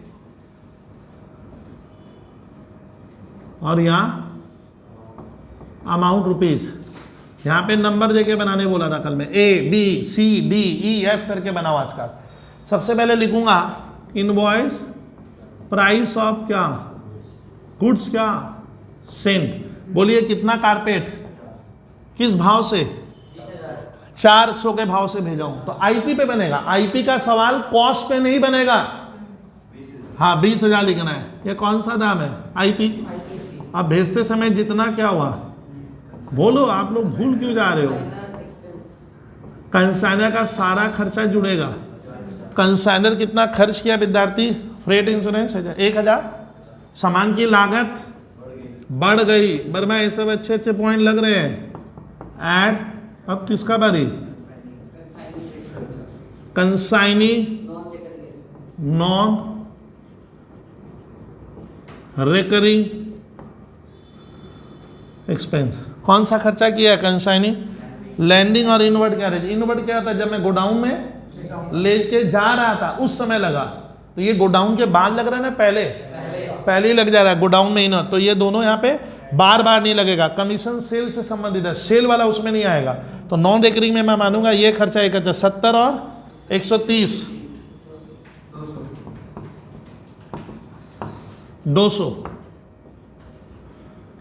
और यहाँ अमाउंट रुपीज। यहाँ पे नंबर देके बनाने बोला था कल में, ABCDEF करके बनाओ आजकल। सबसे पहले लिखूंगा इनवॉइस प्राइस ऑफ क्या? गुड्स क्या? सेंट। बोलिए कितना कारपेट, किस भाव से? 400 के भाव से भेजा हूं, तो आईपी पे बनेगा। आईपी का सवाल कॉस्ट पे नहीं बनेगा। हाँ 20,000 लिखना है। ये कौन सा दाम है? आईपी। अब भेजते समय जितना क्या हुआ बोलो, आप लोग भूल क्यों जा रहे हो? कंसाइनर का सारा खर्चा जुड़ेगा। कंसाइनर कितना खर्च किया विद्यार्थी? Freight insurance 1,000। सामान की लागत बढ़ गई। बर्मा ये सब अच्छे अच्छे पॉइंट लग रहे हैं। ऐड, अब किसका बारी? Consignee non recurring expense. कौन सा खर्चा किया है? कंसाइनी, लैंडिंग और इनवर्ड कैरेज। इनवर्ड क्या होता है? जब मैं गोडाउन में लेके जा रहा था उस समय लगा, तो ये गोडाउन के बाद लग रहा है ना, पहले ही लग जा रहा है गोडाउन में ही ना, तो ये दोनों यहाँ पे बार बार नहीं लगेगा। कमीशन सेल से संबंधित है, सेल वाला उसमें नहीं आएगा। तो नॉन रिकरिंग में मैं मानूंगा ये खर्चा 70 और 130 200,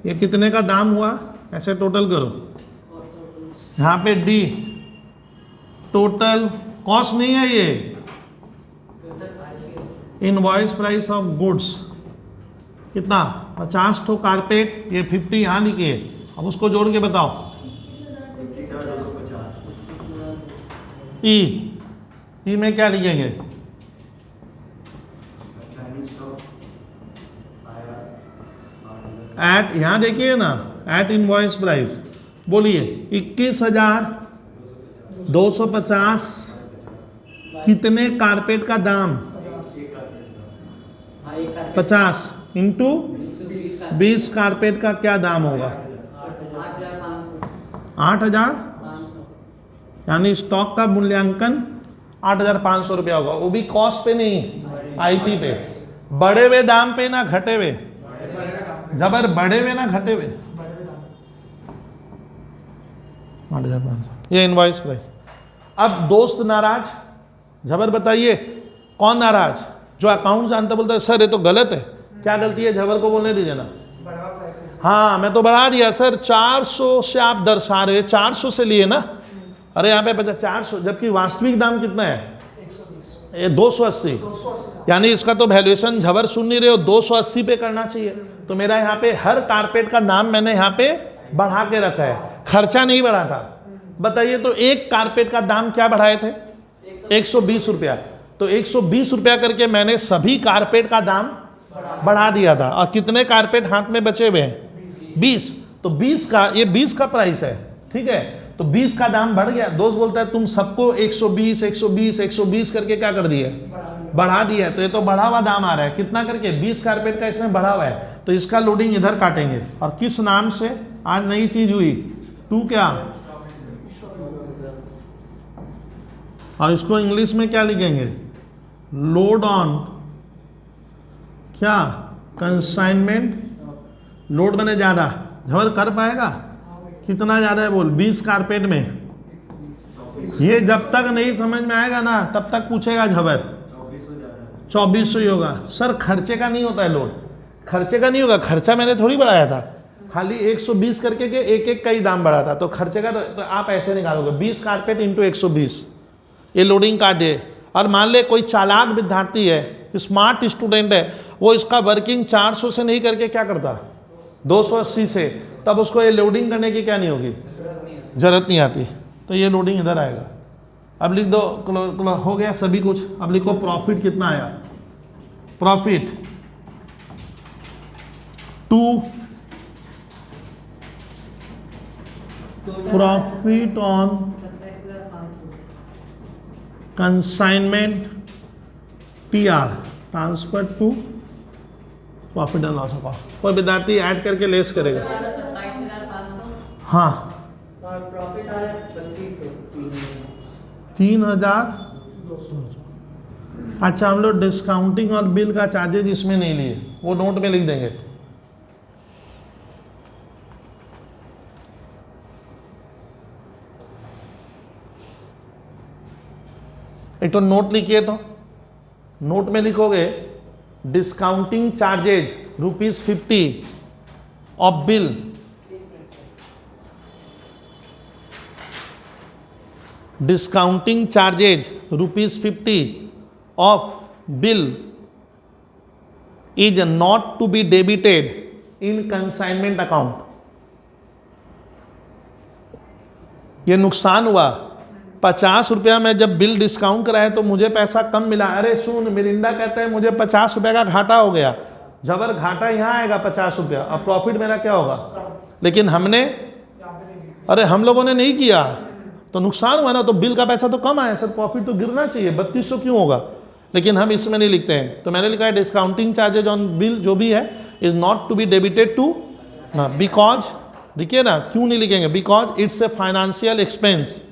ये कितने का दाम हुआ, ऐसे टोटल करो। यहाँ पे डी टोटल कॉस्ट नहीं है, ये इनवॉइस प्राइस ऑफ गुड्स कितना, 50 तो कारपेट, ये 50 यहाँ लिखिए। अब उसको जोड़ के बताओ। ई में क्या लिखेंगे, एट, यहां देखिए ना, एट इनवॉइस प्राइस, बोलिए 21,250 कितने कारपेट का दाम, 50 इंटू 20 कारपेट का क्या दाम होगा, 8,000, यानी स्टॉक का मूल्यांकन 8,500 रुपया होगा। वो भी कॉस्ट पे नहीं, आईपी पे, बढ़े हुए दाम पे ना घटे हुए, जबर बढ़े हुए ना घटे हुए, 8,500 ये इनवॉइस प्राइस। अब दोस्त नाराज, जबर बताइए कौन नाराज, जो अकाउंट जानता बोलता है सर ये तो गलत है, क्या गलती है, जबर को बोलने दीजिए ना। हाँ मैं तो बढ़ा दिया सर, 400 से आप दर्शा रहे, 400 से लिए ना, अरे यहाँ पे 400, जबकि वास्तविक दाम कितना है, 280, यानी इसका तो वैल्यूएशन झबर सुन नहीं रहे हो, 280 पे करना चाहिए। तो मेरा यहाँ पे हर कारपेट का नाम मैंने यहाँ पे बढ़ा के रखा है, खर्चा नहीं बढ़ा था। बताइए तो एक कारपेट का दाम क्या बढ़ाए थे, 120 रुपया, तो 120 रुपया करके मैंने सभी कारपेट का दाम बढ़ा दिया था। और कितने कारपेट हाथ में बचे हुए हैं, 20, तो 20 का, ये 20 का प्राइस है, ठीक है, तो 20 का दाम बढ़ गया। दोस्त बोलता है तुम सबको 120 120 120 करके क्या कर दिया, बढ़ा दिया, तो ये तो बढ़ा हुआ दाम आ रहा है, कितना करके, 20 कारपेट का इसमें बढ़ा हुआ है, तो इसका लोडिंग इधर काटेंगे। और किस नाम से आज नई चीज हुई, 2 क्या, और इसको इंग्लिश में क्या लिखेंगे, लोड ऑन क्या, कंसाइनमेंट, लोड बने ज्यादा, झवर कर पाएगा, कितना ज्यादा है बोल, 20 कारपेट में। ये जब तक नहीं समझ में आएगा ना तब तक पूछेगा झबर, 2400 ही होगा। सर खर्चे का नहीं होता है लोड, खर्चे का नहीं होगा, खर्चा मैंने थोड़ी बढ़ाया था, खाली 120 करके के एक एक का ही दाम बढ़ा था, तो खर्चे का तो आप ऐसे निकालोगे 20 कारपेट इंटू 120, ये लोडिंग काट है। और मान ले कोई चालाक विद्यार्थी है, स्मार्ट स्टूडेंट है, वो इसका वर्किंग 400 से नहीं करके क्या करता, 280 से, तब उसको ये लोडिंग करने की क्या नहीं होगी, जरूरत नहीं आती, तो ये लोडिंग इधर आएगा। अब लिख दो, हो गया सभी कुछ। अब लिखो प्रॉफिट कितना आया, profit 2, profit on consignment PR transfer to profit and loss account. कोई विद्यार्थी ऐड करके लेस करेगा, 27,500, हाँ, और प्रॉफिट आ रहा है 3,200। अच्छा हम लोग डिस्काउंटिंग और बिल का चार्जेज इसमें नहीं लिए, वो नोट में लिख देंगे। एक तो नोट लिखिए, तो नोट में लिखोगे discounting charges ₹50 of bill, discounting charges ₹50 of bill is not to be debited in consignment account. ये नुकसान हुआ, 50 रुपया में जब बिल डिस्काउंट कराए तो मुझे पैसा कम मिला। अरे सुन, मिरिंडा कहता है मुझे 50 रुपये का घाटा हो गया, जबर घाटा यहाँ आएगा 50 रुपया, और प्रॉफिट मेरा क्या होगा, लेकिन हमने, अरे हम लोगों ने नहीं किया तो नुकसान हुआ ना, तो बिल का पैसा तो कम आया सर, प्रॉफिट तो गिरना चाहिए, 3200 क्यों होगा, लेकिन हम इसमें नहीं लिखते हैं। तो मैंने लिखा है डिस्काउंटिंग चार्जेज ऑन बिल जो भी है is not to be debited to, because, देखिए ना क्यों नहीं लिखेंगे, because it's a financial expense,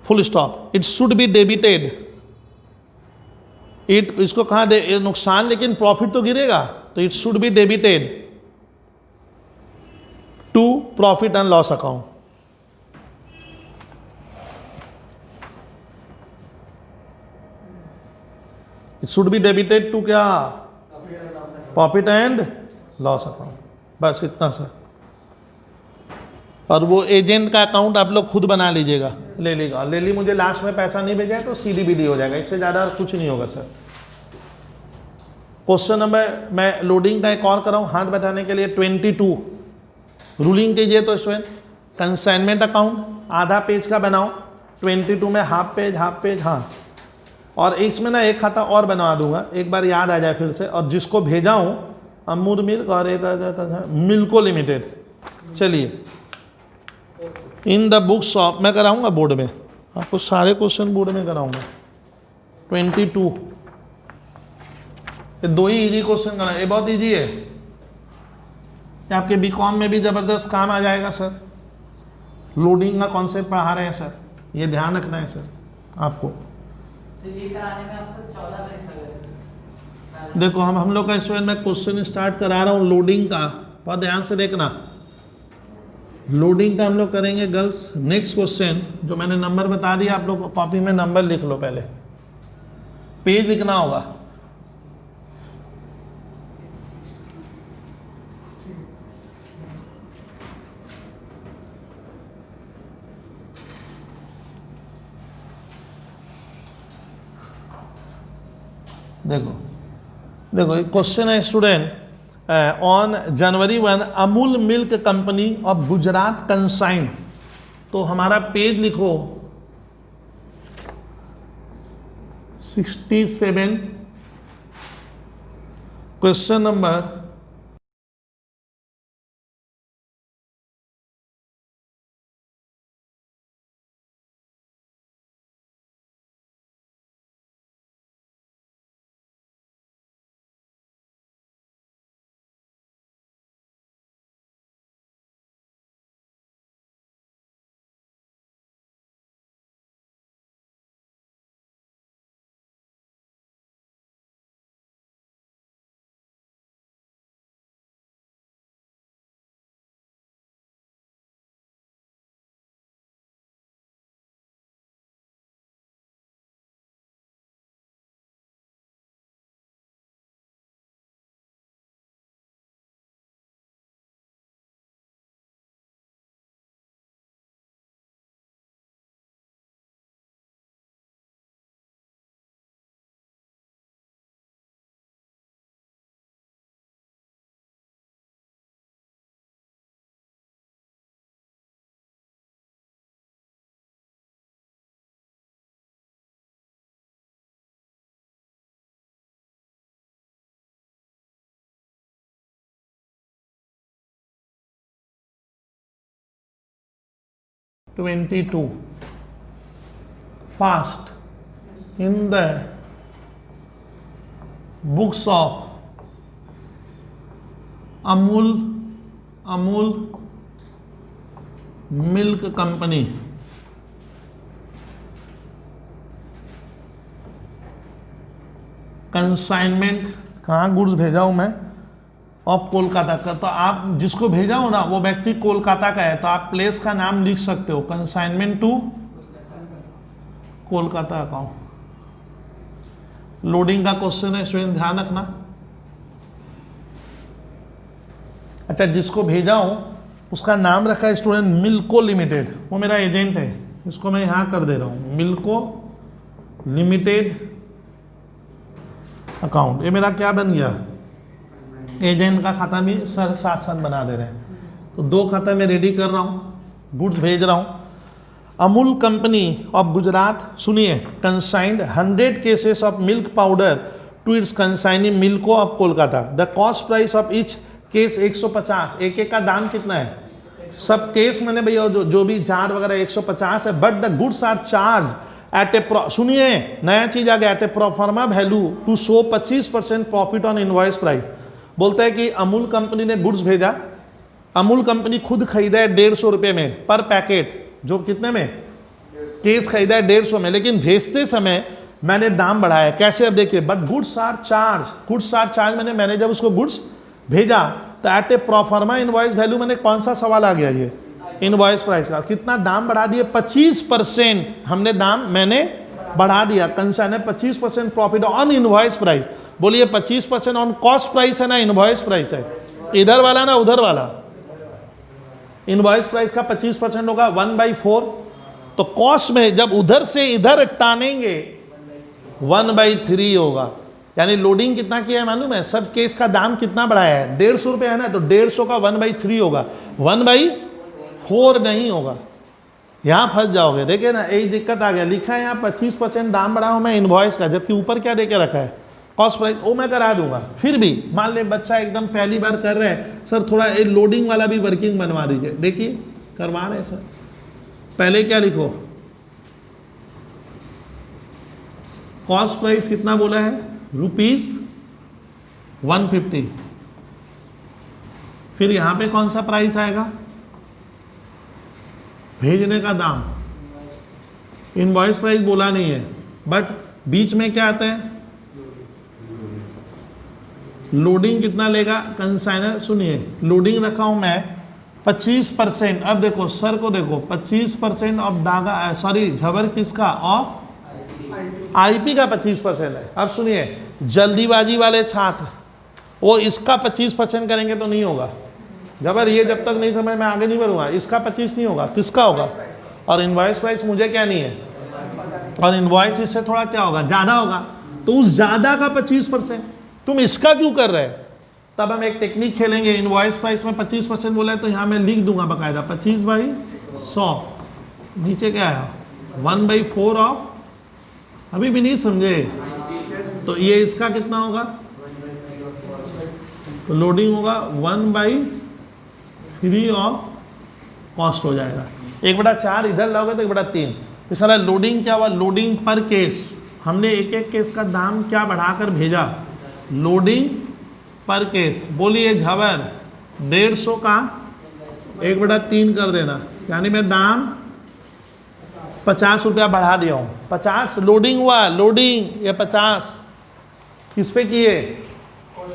full stop, it should be debited, it, इसको कहाँ दे, नुकसान लेकिन प्रॉफिट तो गिरेगा, तो it should be debited to profit and loss account. It should be debited to क्या, प्रॉफिट एंड लॉस अकाउंट, बस इतना सा। और वो एजेंट का अकाउंट आप लोग खुद बना लीजिएगा, ले लीजिएगा, ले ली मुझे लास्ट में पैसा नहीं भेजा है तो CDBD हो जाएगा, इससे ज़्यादा कुछ नहीं होगा सर। क्वेश्चन नंबर, मैं लोडिंग का एक और कराऊँ हाथ बैठाने के लिए, 22 रूलिंग कीजिए तो स्टूडेंट, कंसाइनमेंट अकाउंट आधा पेज का बनाओ, 22 में हाफ पेज हाँ, और इसमें ना एक खाता और बनवा दूंगा, एक बार याद आ जाए फिर से, और जिसको भेजा हूँ अमूल मिल्क और एक मिल्को लिमिटेड। चलिए, इन द बुक शॉप मैं कराऊंगा बोर्ड में, आपको सारे क्वेश्चन बोर्ड में कराऊंगा। 22 ये 2 ही इजी क्वेश्चन करना, ये बहुत इजी है, ये आपके बीकॉम में भी ज़बरदस्त काम आ जाएगा सर। लोडिंग का कॉन्सेप्ट पढ़ा रहे हैं सर, ये ध्यान रखना है सर आपको। सीधी कराने में आपको 14 मिनट लगे सर। देखो हम लोग का स्टूडेंट, मैं क्वेश्चन स्टार्ट करा रहा हूँ लोडिंग का, बहुत ध्यान से देखना। लोडिंग का हम लोग करेंगे गर्ल्स। नेक्स्ट क्वेश्चन जो मैंने नंबर बता दिया, आप लोग कॉपी में नंबर लिख लो, पहले पेज लिखना होगा। देखो देखो क्वेश्चन है student, on January 1 Amul milk company of Gujarat consign, तो हमारा पेज लिखो 67, question number (22) fast in the books of Amul Milk Company consignment, कहाँ गुड्स भेजा हूँ मैं, ऑफ कोलकाता का, तो आप जिसको भेजा हो ना वो व्यक्ति कोलकाता का है, तो आप प्लेस का नाम लिख सकते हो, consignment to Kolkata account. Loading का क्वेश्चन है स्टूडेंट, ध्यान रखना। अच्छा, जिसको भेजा हूं उसका नाम रखा है स्टूडेंट मिल्को लिमिटेड, वो मेरा एजेंट है, इसको मैं यहां कर दे रहा हूं मिल्को लिमिटेड अकाउंट। ये मेरा क्या बन गया, एजेंट का खाता भी सर साथ साथ बना दे रहे हैं, तो 2 खाता मैं रेडी कर रहा हूँ, गुड्स भेज रहा हूँ। अमूल कंपनी ऑफ गुजरात, सुनिए, consigned 100 cases of milk powder to its consignee Milko of Kolkata. The cost price of each case 150, एक का दाम कितना है, सब केस मैंने भैया जो भी जार वगैरह 150 है, but the goods are charge at a, सुनिए नया चीज आ गया, at a proforma value to show 25% profit on invoice price. बोलता है कि अमूल कंपनी ने गुड्स भेजा, अमूल कंपनी खुद खरीदा है 150 रुपये में पर पैकेट, जो कितने में, केस खरीदा है 150 में, लेकिन भेजते समय मैंने दाम बढ़ाया, कैसे, अब देखिए, बट गुड्स आर चार्ज, मैंने जब उसको गुड्स भेजा तो eight a proforma invoice value, मैंने कौन सा सवाल आ गया, ये इनवॉइस प्राइस का, कितना दाम बढ़ा दिए, 25% हमने दाम मैंने बढ़ा दिया, consignor 25% profit on invoice price. बोलिए 25% ऑन कॉस्ट प्राइस है ना इनवॉइस प्राइस है, इधर वाला ना उधर वाला। इनवॉइस प्राइस का 25% होगा 1/4, तो कॉस्ट में जब उधर से इधर टानेंगे 1/3 होगा। यानी लोडिंग कितना किया है मालूम है, सब केस का दाम कितना बढ़ाया है, 150 रुपये है ना, तो 150 का 1/3 होगा, 1/4 नहीं होगा। यहाँ फंस जाओगे, देखिए ना यही दिक्कत आ गया। लिखा है यहाँ 25% दाम बढ़ाऊँ मैं इनवॉइस का, जबकि ऊपर क्या दे के रखा है कॉस्ट प्राइस, वो मैं करा दूंगा। फिर भी मान ले बच्चा एकदम पहली बार कर रहे हैं, सर थोड़ा ये लोडिंग वाला भी वर्किंग बनवा दीजिए, देखिए करवा रहे हैं सर। पहले क्या लिखो, कॉस्ट प्राइस कितना बोला है ₹150। फिर यहाँ पे कौन सा प्राइस आएगा, भेजने का दाम, इनवॉइस प्राइस बोला नहीं है, बट बीच में क्या आता है, लोडिंग कितना लेगा कंसाइनर। सुनिए लोडिंग रखा हूं मैं 25%। अब देखो सर को देखो 25% ऑफ डागा, सॉरी झबर किसका, ऑफ आईपी का 25% है। अब सुनिए जल्दीबाजी वाले छात्र वो इसका 25% करेंगे तो नहीं होगा झबर, ये जब तक नहीं समझ में आगे नहीं बढ़ूंगा। इसका 25 नहीं होगा, किसका होगा, और इनवॉइस प्राइस मुझे क्या नहीं है, और इनवॉइस इससे थोड़ा क्या होगा ज़्यादा होगा, तो उस ज़्यादा का 25% तुम इसका क्यों कर रहे हैं। तब हम एक टेक्निक खेलेंगे, इनवॉइस प्राइस में 25% बोला है तो यहाँ मैं लिख दूंगा बाकायदा 25/100, नीचे क्या आया 1/4 ऑफ, अभी भी नहीं समझे, तो ये इसका कितना होगा, तो लोडिंग होगा 1/3 ऑफ कॉस्ट हो जाएगा। 1/4 इधर लाओगे तो 1/3। इस सारा लोडिंग क्या हुआ, लोडिंग पर केस, हमने एक एक केस का दाम क्या बढ़ाकर भेजा, लोडिंग पर केस। बोलिए झबर 150 का 1/3 कर देना, यानी मैं दाम 50 रुपया बढ़ा दिया हूँ। 50 लोडिंग हुआ, लोडिंग ये 50 किस पे किए,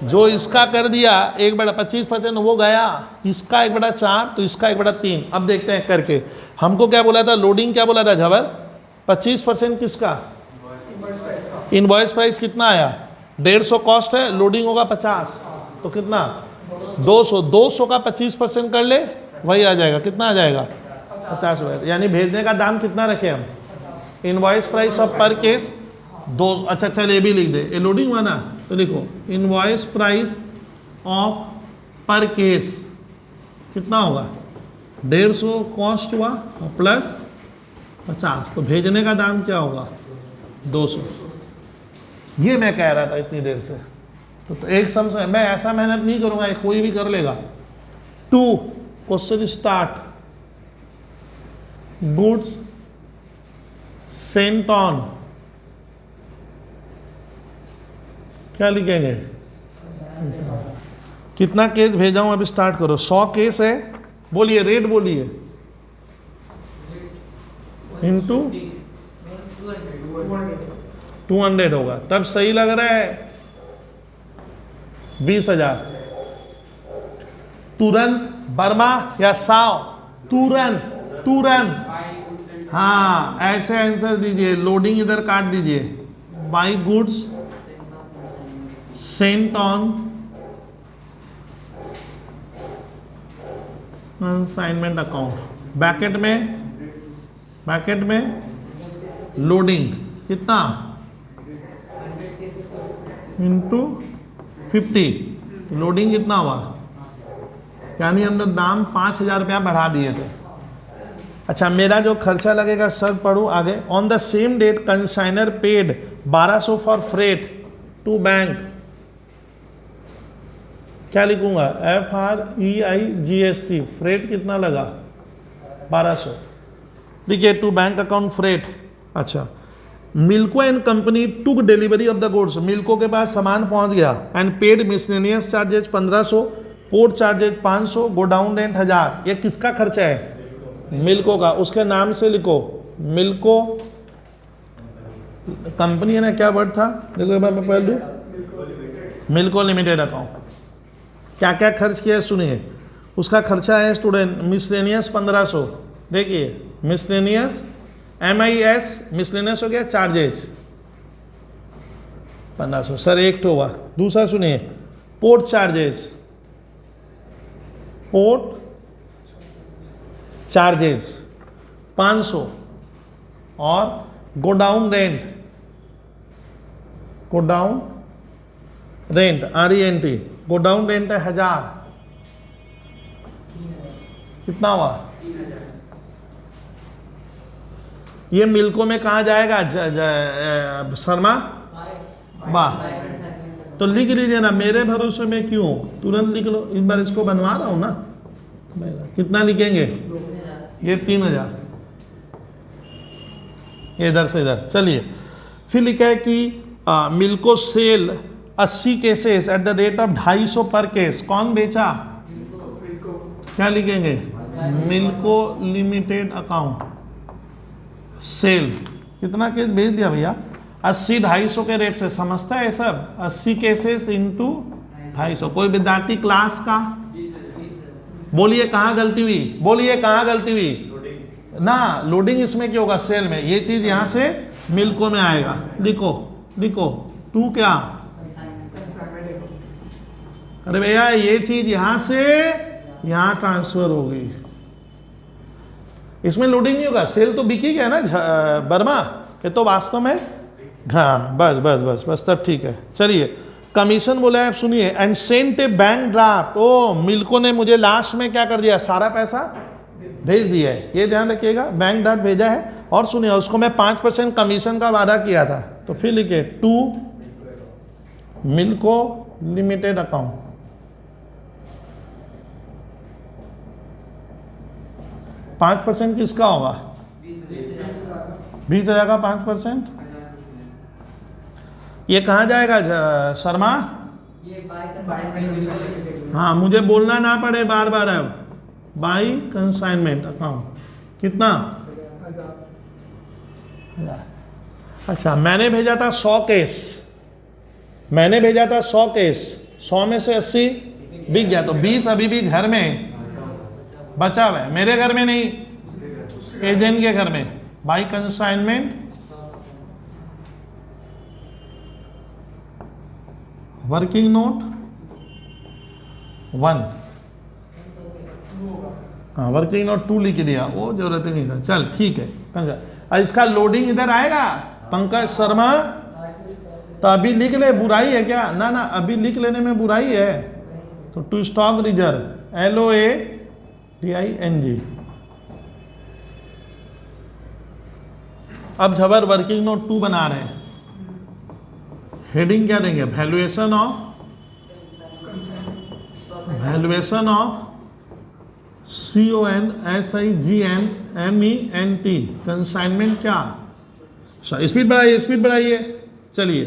जो इसका कर दिया 1/25% वो गया, इसका 1/4 तो इसका 1/3। अब देखते हैं करके, हमको क्या बोला था, लोडिंग क्या बोला था झबर 25% किसका, इनवॉइस प्राइस कितना आया 150 कॉस्ट है, लोडिंग होगा 50, तो कितना 200 का 25% कर ले वही आ जाएगा, कितना आ जाएगा 50 रुपये। यानी भेजने का दाम कितना रखे हम, इनवॉइस प्राइस ऑफ पर केस 2। अच्छा चल ये भी लिख दे, ये लोडिंग हुआ ना, तो लिखो इनवॉइस प्राइस ऑफ पर केस कितना होगा 150 कॉस्ट हुआ और प्लस 50, तो भेजने का दाम क्या होगा 200। ये मैं कह रहा था इतनी देर से, तो एक समझ, मैं ऐसा मेहनत नहीं करूंगा, ये कोई भी कर लेगा। 2 question start, goods sent on, क्या लिखेंगे, कितना केस भेजा हूं, अभी स्टार्ट करो। 100 केस है, बोलिए रेट बोलिए, इंटू 200 होगा, तब सही लग रहा है 20,000। तुरंत बर्मा या साव, तुरंत हाँ ऐसे आंसर दीजिए, लोडिंग इधर काट दीजिए, by goods sent on consignment account, baked में लोडिंग कितना इंटू 50, तो लोडिंग कितना हुआ, यानी हमने दाम 5,000 रुपया बढ़ा दिए थे। अच्छा मेरा जो खर्चा लगेगा सर पढ़ू आगे। On the same date consignor paid 1200 for freight to bank, क्या लिखूंगा FREIGST, फ्रेट कितना लगा 1200, देखिए टू बैंक अकाउंट फ्रेट। अच्छा Milko and company took delivery of the goods, Milko के पास सामान पहुंच गया, and paid miscellaneous charges 1500, port charges 500, godown rent 1000। ये किसका खर्चा है, मिल्को का, उसके नाम से लिखो मिल्को कंपनी है ना, क्या वर्ड था देखो एक बार मैं पहले दूँ, मिल्को लिमिटेड अकाउंट। क्या क्या खर्च किया है सुनिए, उसका खर्चा है स्टूडेंट मिसलेनियस 1500, देखिए मिसलेनियस MIS मिसलेनियस हो गया, चार्जेज 1500 सर, एक तो हुआ। दूसरा सुनिए, पोर्ट चार्जेस, पोर्ट चार्जेस 500 और godown rent, godown rent RENT, godown rent है 1000, कितना हुआ? ये मिल्को में कहा जाएगा शर्मा वाह, तो लिख लीजिए ना, मेरे भरोसे में क्यों, तुरंत लिख लो। इस बार इसको बनवा रहा हूं ना, कितना लिखेंगे? ये 3000, इधर से इधर। चलिए फिर लिखा है कि Milko sale 80 cases at the rate of 250 per case, कौन बेचा? क्या लिखेंगे? मिल्को लिमिटेड अकाउंट सेल, कितना केस भेज दिया भैया? 80 250 के रेट से, समझता है सब? 80 केसेस इंटू 250। कोई विद्यार्थी क्लास का बोलिए कहाँ गलती हुई, बोलिए कहाँ गलती हुई ना? लोडिंग इसमें क्यों होगा? सेल में। ये चीज यहां से मिल्को में आएगा, लिखो लिखो। 2 क्या? अरे भैया ये चीज यहां से यहां ट्रांसफर होगी, इसमें लोडिंग नहीं होगा। सेल तो बिक ही गया ना वर्मा, ये तो वास्तव में, हाँ बस बस बस बस, तब ठीक है। चलिए कमीशन बोला है, सुनिए, and sent a bank draft. ओ मिल्को ने मुझे लास्ट में क्या कर दिया? सारा पैसा भेज दिया है, ये ध्यान रखिएगा, बैंक ड्राफ्ट भेजा है। और सुनिए उसको मैं 5% कमीशन का वादा किया था, तो फिर लिखे टू मिल्को लिमिटेड अकाउंट। पाँच % किसका होगा? 20,000 का 5%। ये कहाँ जाएगा शर्मा? हाँ मुझे बोलना ना पड़े बार बार अब। बाई कंसाइनमेंट अकाउंट कितना? 1000। अच्छा मैंने भेजा था 100 केस, मैंने भेजा था 100 केस, 100 में से 80 बिक गया, तो 20 अभी भी घर में बचा हुआ है, मेरे घर में नहीं, एजेंट के घर में। बाई कंसाइनमेंट वर्किंग नोट 1, हाँ वर्किंग नोट 2 लिख दिया, वो जरूरत ही नहीं था। चल ठीक है, इसका लोडिंग इधर आएगा पंकज शर्मा, तो अभी लिख ले, बुराई है क्या? ना ना अभी लिख लेने में बुराई है। तो टू स्टॉक रिजर्व LOADING। अब जबर वर्किंग नोट 2 बना रहे हैं, हेडिंग क्या देंगे? वैल्यूएशन ऑफ CONSIGNMENT कंसाइनमेंट क्या? स्पीड बढ़ाइए, स्पीड बढ़ाइए। चलिए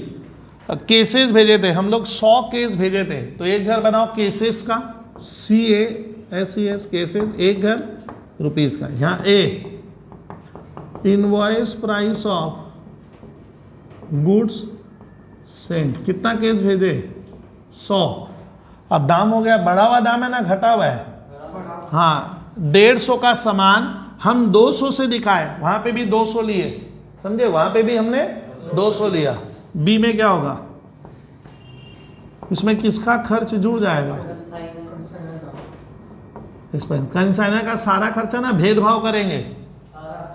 केसेस भेजे थे हम लोग, 100 केस भेजे थे, तो एक घर बनाओ केसेस का, CASES केसेस, एक घर रुपीस का। यहाँ a invoice price of goods sent, कितना केस भेजे? 100। अब दाम हो गया, बढ़ा हुआ दाम है ना घटा हुआ है? हाँ 150 का सामान हम 200 से दिखाए, वहां पे भी 200 लिए, समझे? वहां पे भी हमने 200 लिया। बी में क्या होगा? इसमें किसका खर्च जुड़ जाएगा? इसमें कंसाइनर का सारा खर्चा ना, भेदभाव करेंगे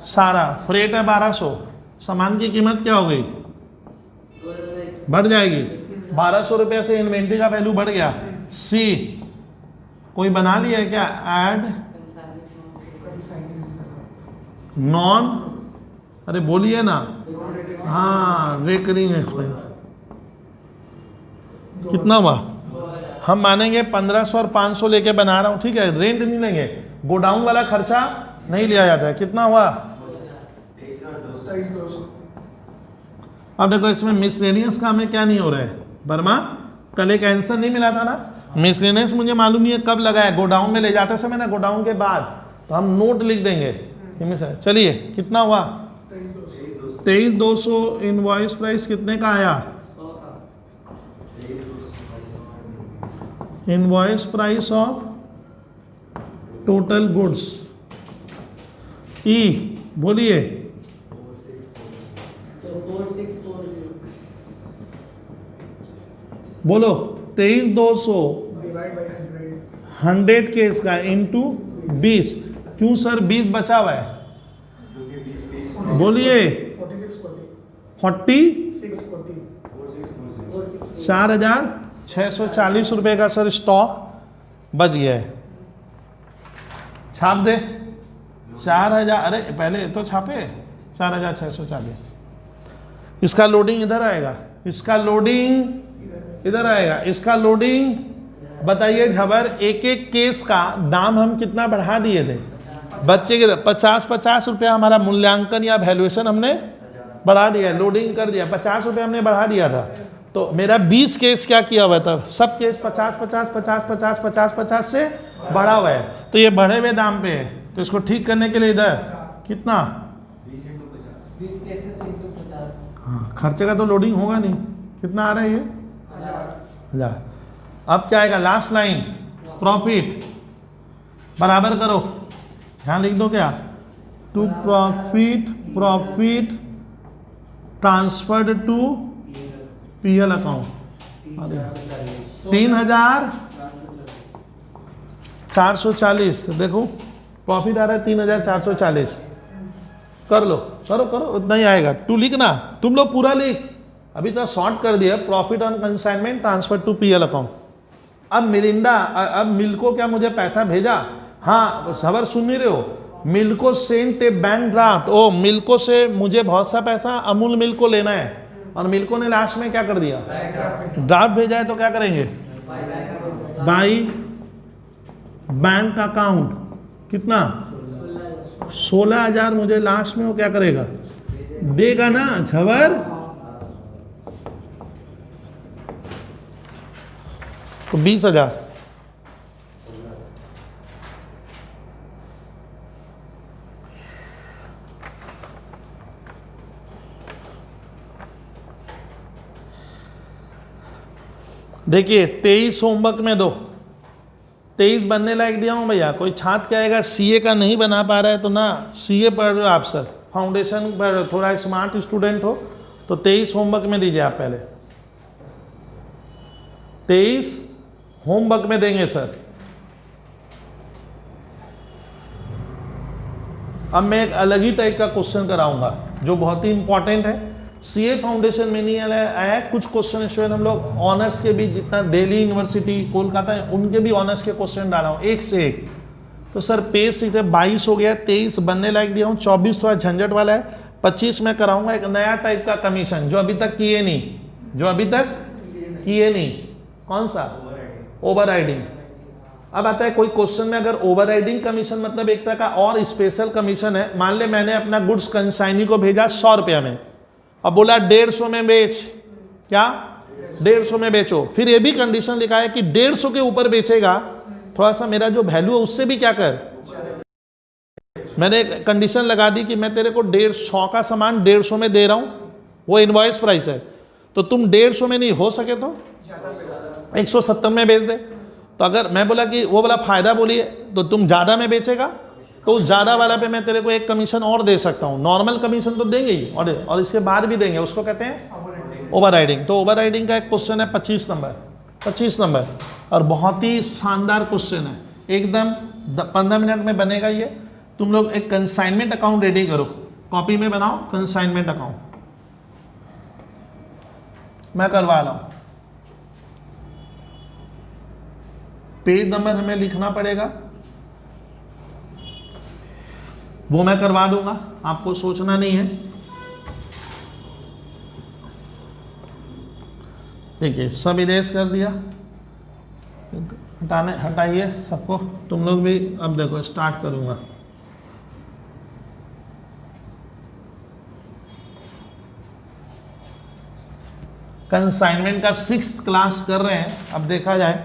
सारा। फ्रेट है 1200, सामान की कीमत क्या हो गई? बढ़ जाएगी, 1200 रुपये से इन्वेंट्री का वैल्यू बढ़ गया। सी कोई बना लिया है क्या? ऐड नॉन, अरे बोलिए ना, हाँ रेकरिंग एक्सपेंस कितना हुआ? हम मानेंगे 1500 और 500 लेके बना रहा हूं, ठीक है, रेंट नहीं लेंगे, गोडाउन वाला खर्चा नहीं लिया जाता है। कितना हुआ? अब देखो इसमें मिसलेनियस का हमें क्या नहीं हो रहा है वर्मा? कल एक आंसर नहीं मिला था ना, मिसलेनियस मुझे मालूम नहीं है कब लगा है, गोडाउन में ले जाते समय ना, गोडाउन के बाद, तो हम नोट लिख देंगे। चलिए कितना हुआ? 23,200। इनवॉइस प्राइस कितने का आया? Invoice price of total goods, ई बोलिए बोलो 23,200 100 केस का इंटू 20। क्यों सर 20 बचा हुआ है? बोलिए 40 4,640 रुपये का सर स्टॉक बच गया है। छाप दे 4,000, अरे पहले तो छापे 4,640। इसका लोडिंग इधर आएगा, इसका लोडिंग इधर आएगा, इसका लोडिंग। बताइए झबर, एक एक केस का दाम हम कितना बढ़ा दिए थे? बच्चे के 50 रुपया हमारा मूल्यांकन या वैल्यूएशन हमने बढ़ा दिया, लोडिंग कर दिया, 50 रुपये हमने बढ़ा दिया था। तो मेरा 20 केस क्या किया हुआ था? सब केस 50 से बढ़ा हुआ है। तो ये बढ़े हुए दाम पे है, तो इसको ठीक करने के लिए इधर कितना? 20 केसेस इंटू 50। हाँ, खर्चे का तो लोडिंग होगा नहीं। कितना आ रहा है ये? 1000। अब क्या आएगा? लास्ट लाइन प्रॉफिट बराबर करो, यहाँ लिख दो क्या? To profit transferred to PL account. 3,440। देखो प्रॉफिट आ रहा है 3,440। कर लो, करो करो, उतना ही आएगा। टू लिखना, तुम लोग पूरा लिख। अभी तो शॉर्ट कर दिया, profit on consignment transfer to PL account. अब मिलिंडा, अब मिल्को क्या मुझे पैसा भेजा? हाँ, खबर सुन नहीं रहे हो? मिल्को सेंट ए बैंक ड्राफ्ट। ओ, मिल्को से मुझे बहुत सा पैसा अमूल मिल्क को लेना है, और मिल्को ने लास्ट में क्या कर दिया? ड्राफ्ट भेजा है। तो क्या करेंगे? By bank account. कितना? 16,000 मुझे लास्ट में वो क्या करेगा? देगा ना झवर। तो 20,000। देखिए 23 होमवर्क में दो, 23 बनने लायक दिया हूँ भैया। कोई छात्र क्या आएगा सीए का नहीं बना पा रहा है तो ना, सीए पढ़ रहे हो आप सर, फाउंडेशन पढ़ रहे हो, थोड़ा स्मार्ट स्टूडेंट हो तो 23 होमवर्क में दीजिए आप। पहले 23 होमवर्क में देंगे सर। अब मैं एक अलग ही टाइप का क्वेश्चन कराऊंगा जो बहुत ही इंपॉर्टेंट है। सीए फाउंडेशन में नहीं आया, कुछ क्वेश्चन स्टूडेंट हम लोग ऑनर्स के भी, जितना दिल्ली यूनिवर्सिटी कोलकाता है उनके भी ऑनर्स के क्वेश्चन डाला हूँ एक से एक। तो सर पेज से 22 हो गया, 23 बनने लायक दिया हूँ, 24 थोड़ा झंझट वाला है, 25 में कराऊंगा एक नया टाइप का कमीशन जो अभी तक किए नहीं, जो अभी तक किए नहीं। कौन सा? Over riding. अब आता है कोई क्वेश्चन में अगर ओवर राइडिंग कमीशन मतलब एक तरह का और स्पेशल कमीशन है। मान ले मैंने अपना गुड्स कंसाइनी को भेजा 100 रुपया में, अब बोला 150 में बेच। क्या? 150 में बेचो। फिर ये भी कंडीशन लिखा है कि 150 के ऊपर बेचेगा, थोड़ा सा मेरा जो वैल्यू है उससे भी क्या कर, मैंने कंडीशन लगा दी कि मैं तेरे को 150 का सामान 150 में दे रहा हूं, वो इनवॉइस प्राइस है। तो तुम 150 में नहीं हो सके तो 170 में बेच दे। तो अगर मैं बोला कि वो वाला फायदा बोलिए तो तुम ज़्यादा में बेचेगा तो उस ज़्यादा वाला पे मैं तेरे को एक कमीशन और दे सकता हूँ। नॉर्मल कमीशन तो देंगे ही, और इसके बाद भी देंगे, उसको कहते हैं ओवर राइडिंग। तो ओवर राइडिंग का एक क्वेश्चन है 25 नंबर, 25 नंबर, और बहुत ही शानदार क्वेश्चन है एकदम। 15 मिनट में बनेगा ये। तुम लोग एक कंसाइनमेंट अकाउंट रेडी करो, कॉपी में बनाओ कंसाइनमेंट अकाउंट, मैं करवा रहा हूँ। पेज नंबर हमें लिखना पड़ेगा, वो मैं करवा दूंगा, आपको सोचना नहीं है। देखिए सब इरेज कर दिया, हटाइए सबको। तुम लोग भी अब देखो स्टार्ट करूंगा। कंसाइनमेंट का 6th क्लास कर रहे हैं। अब देखा जाए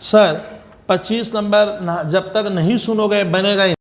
सर 25 नंबर जब तक नहीं सुनोगे बनेगा ही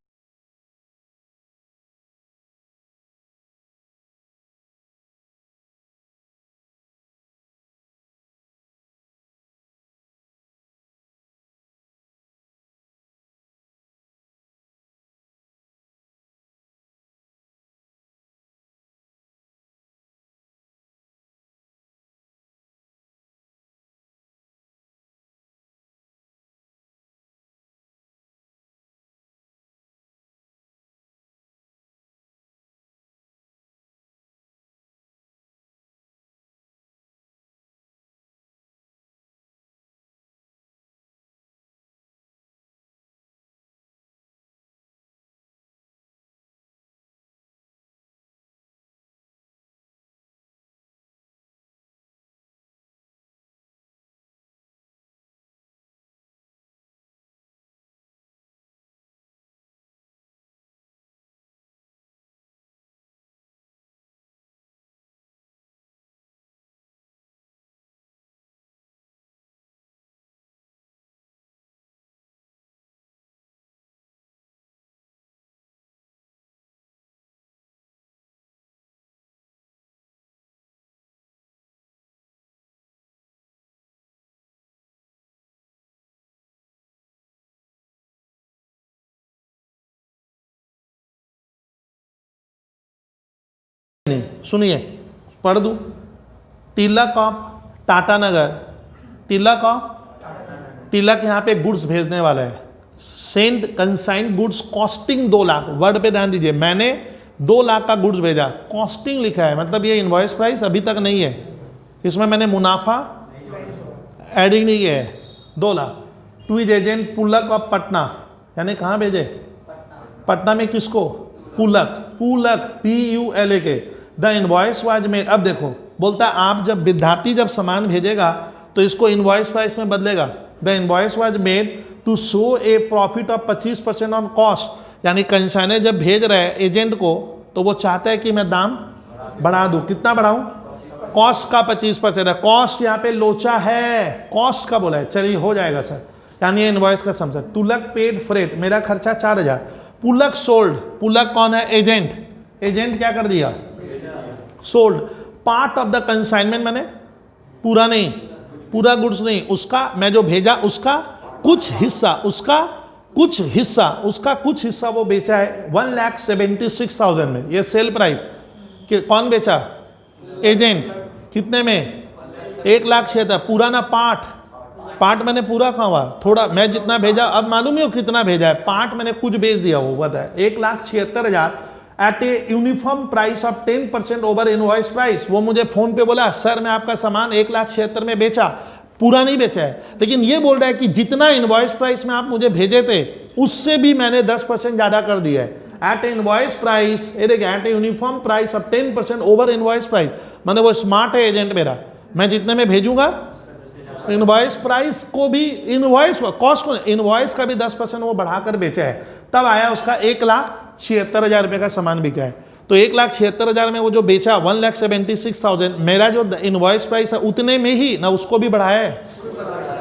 नहीं, सुनिए पढ़ दूं। Tilak of Tatanagar, Tilak of, Tilak यहाँ पे गुड्स भेजने वाला है। Send consign goods costing 2 lakh, word पे ध्यान दीजिए, मैंने 2 लाख का गुड्स भेजा, कॉस्टिंग लिखा है, मतलब ये इनवॉइस प्राइस अभी तक नहीं है, इसमें मैंने मुनाफा एडिंग नहीं किया है। 2 lakh two is agent Pulak of Patna, यानी कहाँ भेजे? पटना में किसको? पुलक, पुलक PULAK। The invoice was made, अब देखो बोलता है आप जब विद्यार्थी जब सामान भेजेगा तो इसको इनवॉइस प्राइस में बदलेगा। The invoice was made to show a profit of 25% on cost, यानी कंसाइनर जब भेज रहे हैं एजेंट को तो वो चाहता है कि मैं दाम बढ़ा दूं। कितना बढ़ाऊं? कॉस्ट का 25% है, कॉस्ट यहाँ पे लोचा है, कॉस्ट का बोला है, चलिए हो जाएगा सर, यानी इनवॉइस का समझ। तुलक पेड फ्रेट, मेरा खर्चा 4000, पुलक सोल्ड, पुलक कौन है? एजेंट, एजेंट क्या कर दिया? Sold part of the consignment, मैंने पूरा नहीं, पूरा गुड्स नहीं, उसका मैं जो भेजा उसका कुछ हिस्सा, उसका कुछ हिस्सा, उसका कुछ हिस्सा वो बेचा है 1,76,000 में, ये सेल प्राइस। कौन बेचा? एजेंट। कितने में? 1,76,000, पूरा ना पार्ट, पार्ट मैंने पूरा कहाँ हुआ? थोड़ा, मैं जितना भेजा अब मालूम ही हो कितना भेजा है, पार्ट मैंने कुछ बेच दिया, वो बताया 1,76,000 at a uniform price of 10% over invoice price. वो मुझे फोन पे बोला सर मैं आपका सामान 1,76,000 में बेचा, पूरा नहीं बेचा है, लेकिन ये बोल रहा है कि जितना इनवॉइस प्राइस में आप मुझे भेजे थे उससे भी मैंने 10% ज़्यादा कर दिया है। एट इनवॉइस प्राइस, ये देखिए at a uniform price of 10% over invoice price, मैंने वो स्मार्ट है एजेंट मेरा, मैं जितने में भेजूंगा इनवॉइस प्राइस को भी, इनवॉइस कॉस्ट को, इनवॉइस का भी 10% वो बढ़ाकर बेचा है, तब आया उसका 1,76,000 रुपये का सामान बिका है। तो 1,76,000 में वो जो बेचा 1,76,000, मेरा जो इनवॉइस प्राइस है उतने में ही ना उसको भी बढ़ाया है,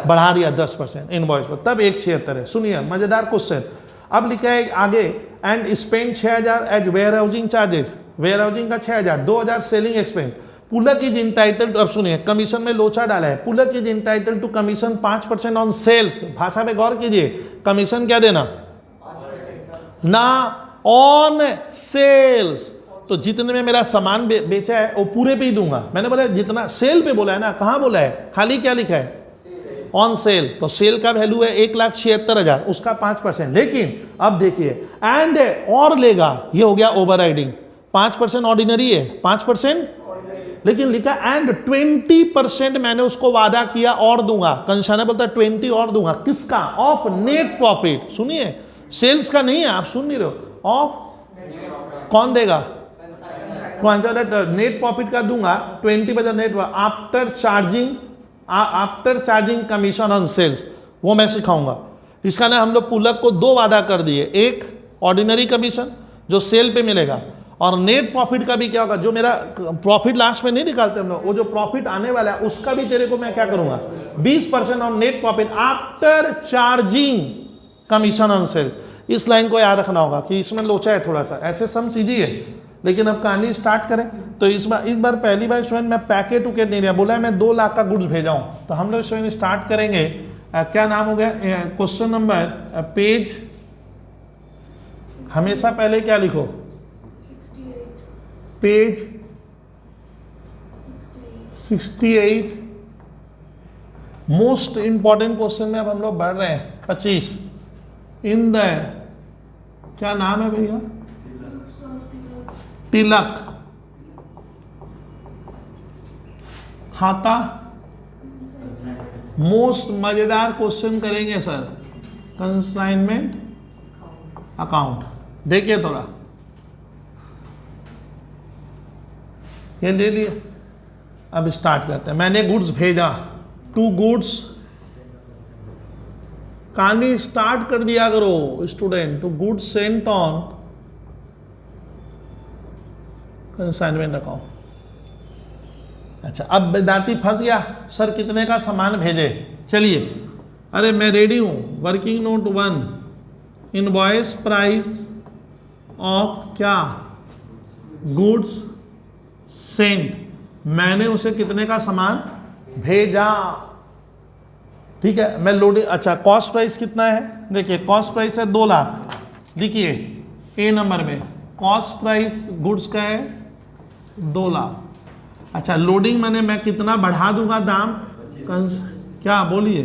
बढ़ा दिया 10% इनवॉइस को, तब 1,76,000 है। सुनिए मजेदार क्वेश्चन, अब लिखा है आगे, and spend 6,000 as warehousing charges, warehousing का 6,000, 2,000 selling expense. Pulak is entitle to, अब सुनिए कमीशन में लोचा डाला है, Pulak is entitle to commission 5% on sales, भाषा पे गौर कीजिए, कमीशन क्या देना? ना ऑन सेल्स, तो जितने में मेरा सामान बेचा है वो पूरे पे ही दूंगा। मैंने बोला जितना सेल पे बोला है ना, कहाँ बोला है? खाली क्या लिखा है? ऑन सेल, तो सेल का वैल्यू है 1,76,000, उसका 5%। लेकिन अब देखिए एंड और लेगा, ये हो गया ओवर राइडिंग, 5% ऑर्डिनरी है, 5%, लेकिन लिखा एंड 20% मैंने उसको वादा किया और दूंगा, कंसाइनर बोलता है 20 और दूंगा, किसका? Of net profit. सुनिए सेल्स का नहीं है, आप सुन नहीं रहे हो, ऑफ कौन देगा? नेट प्रॉफिट का दूंगा 20% net, after charging commission on sales, वो मैं सिखाऊंगा। इसका ना हम लोग पुलक को 2 वादा कर दिए, एक ऑर्डिनरी कमीशन जो सेल पे मिलेगा, और नेट प्रॉफिट का भी क्या होगा, जो मेरा प्रॉफिट लास्ट में नहीं निकालते हम लोग, वो जो प्रॉफिट आने वाला है उसका भी तेरे को मैं क्या करूंगा? 20% on net profit after charging commission on sales. इस लाइन को याद रखना होगा कि इसमें लोचा है थोड़ा सा, ऐसे सम सीधी है, लेकिन अब कहानी स्टार्ट करें तो इस बार पहली बार स्टूडेंट मैं पैकेट उकेट नहीं रहा, बोला है मैं 2 लाख का गुड्स भेजा हूँ। तो हम लोग स्टूडेंट स्टार्ट करेंगे, क्या नाम हो गया? क्वेश्चन नंबर, पेज, हमेशा पहले क्या लिखो? पेज 68। मोस्ट इंपॉर्टेंट क्वेश्चन में अब हम लोग बढ़ रहे हैं 25। इन द, क्या नाम है भैया? तिलक खाता, मोस्ट मजेदार क्वेश्चन करेंगे सर, कंसाइनमेंट अकाउंट। देखिए थोड़ा, ये ले लिए, अब स्टार्ट करते हैं। मैंने गुड्स भेजा, 2 गुड्स, कहानी स्टार्ट कर दिया करो student, to goods sent on consignment account. अच्छा, अब विद्यार्थी फंस गया, सर कितने का सामान भेजे? चलिए, अरे मैं रेडी हूं, working note 1, invoice price of क्या? गुड्स सेंट, मैंने उसे कितने का सामान भेजा, ठीक है। मैं लोडिंग, अच्छा कॉस्ट प्राइस कितना है? देखिए कॉस्ट प्राइस है 2 लाख, लिखिए ए नंबर में कॉस्ट प्राइस गुड्स का है 2 लाख। अच्छा, लोडिंग माने मैं कितना बढ़ा दूंगा दाम, क्या बोलिए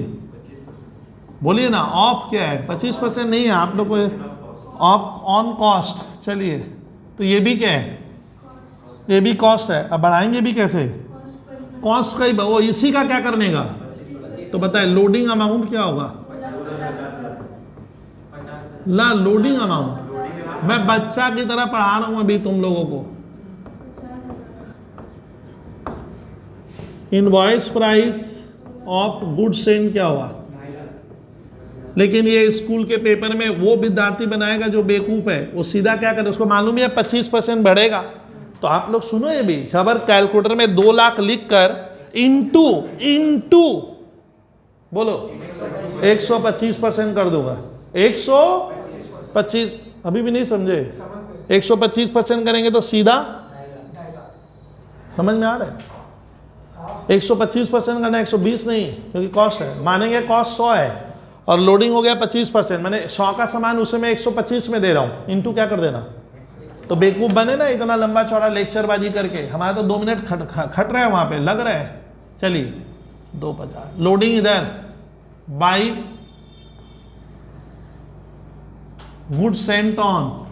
बोलिए ना, ऑफ क्या है, 25% नहीं है आप लोग को, ऑफ ऑन कॉस्ट। चलिए, तो ये भी क्या है, ये भी कॉस्ट है। अब बढ़ाएंगे भी कैसे, कॉस्ट का ही, वो इसी का क्या करने का, तो बताए लोडिंग अमाउंट क्या होगा, ला लोडिंग अमाउंट, मैं बच्चा की तरह पढ़ा रहा हूं अभी तुम लोगों को। Invoice price of goods send क्या हुआ, लेकिन ये स्कूल के पेपर में वो विद्यार्थी बनाएगा जो बेवकूफ है, वो सीधा क्या करे, उसको मालूम है 25% बढ़ेगा। तो आप लोग सुनो, ये भी जबर कैलकुलेटर में 2 लाख लिख कर इंटू बोलो 125% कर दूंगा, 125, अभी भी नहीं समझे, 125% करेंगे तो सीधा, समझ में आ रहा है, 125% करना, 120 नहीं, क्योंकि कॉस्ट है, मानेंगे कॉस्ट 100 है और लोडिंग हो गया 25%, मैंने 100 का सामान उसे मैं 125 में दे रहा हूँ, इंटू क्या कर देना। तो बेवकूफ बने ना इतना लंबा चौड़ा लेक्चरबाजी करके, हमारा तो 2 मिनट खट रहा है वहां पे, लग रहा है। चलिए 250, लोडिंग इधर by good Saint on,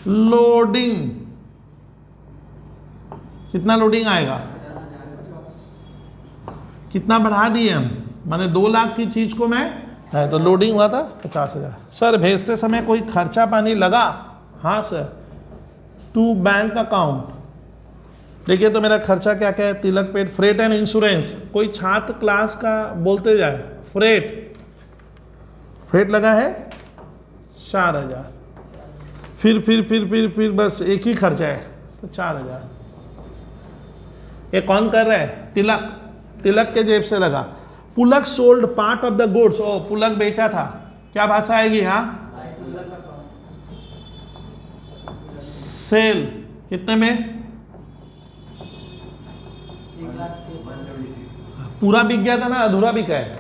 loading, कितना लोडिंग आएगा, कितना बढ़ा दिए हम, माने 2 लाख की चीज को मैं, तो लोडिंग हुआ था 50,000। सर भेजते समय कोई खर्चा पानी लगा, हाँ सर, टू बैंक अकाउंट। देखिए तो मेरा खर्चा क्या क्या है, तिलक पेड, फ्रेट एंड इंश्योरेंस, कोई छात्र क्लास का बोलते जाए, फ्रेट लगा है 4,000, फिर बस एक ही खर्चा है तो 4,000। ये कौन कर रहा है, तिलक के जेब से लगा। Pulak sold part of the goods, ओ पुलक बेचा था, क्या भाषा आएगी, हाँ सेल, कितने में, पूरा बिक गया था ना, अधूरा बिका है,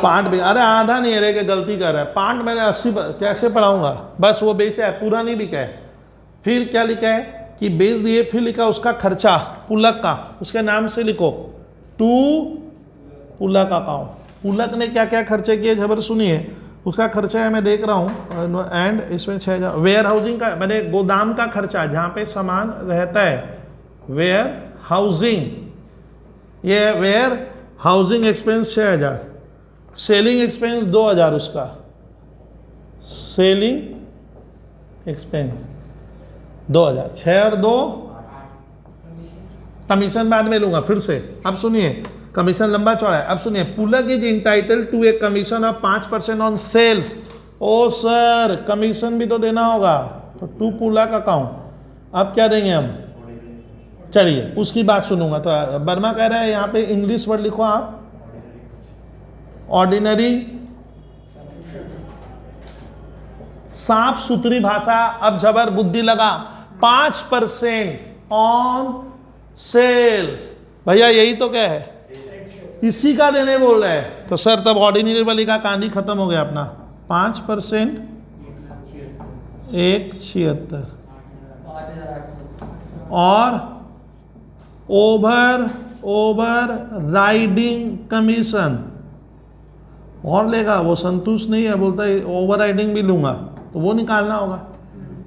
पार्ट भी, अरे आधा नहीं है, गलती कर रहा है, पार्ट मैंने 80 कैसे पढ़ाऊंगा, बस वो बेचा है, पूरा नहीं बिका है। फिर क्या लिखा है कि बेच दिए, फिर लिखा उसका खर्चा पुलक का, उसके नाम से लिखो टू पुलक अकाउंट। पुलक ने क्या क्या खर्चे किए जबर सुनिए, उसका खर्चा है मैं देख रहा हूँ, एंड इसमें 6,000 वेयर हाउसिंग का, मैंने गोदाम का खर्चा जहाँ पे सामान रहता है, वेयर हाउसिंग, ये warehousing expense 6,000, selling expense 2,000, उसका सेलिंग एक्सपेंस 2,000, 6 और 2, कमीशन बाद में लूंगा फिर से। अब सुनिए, कमीशन लंबा चौड़ा है, अब सुनिए, Pulak is entitle to a commission of 5% on sales. ओ सर कमीशन भी तो देना होगा, तो टू पुलक अकाउंट। अब क्या देंगे हम, चलिए उसकी बात सुनूंगा। तो वर्मा कह रहा है यहाँ पे इंग्लिश वर्ड लिखो आप, ऑर्डिनरी, साफ सुथरी भाषा, अब जबर बुद्धि लगा, 5% ऑन सेल्स, भैया यही तो क्या है, इसी का देने बोल रहा है। तो सर तब ऑर्डिनरी वाली का कांडी खत्म हो गया अपना, 5% 176, और ओवर राइडिंग कमीशन और लेगा, वो संतुष्ट नहीं है, बोलता है ओवर राइडिंग भी लूंगा, तो वो निकालना होगा,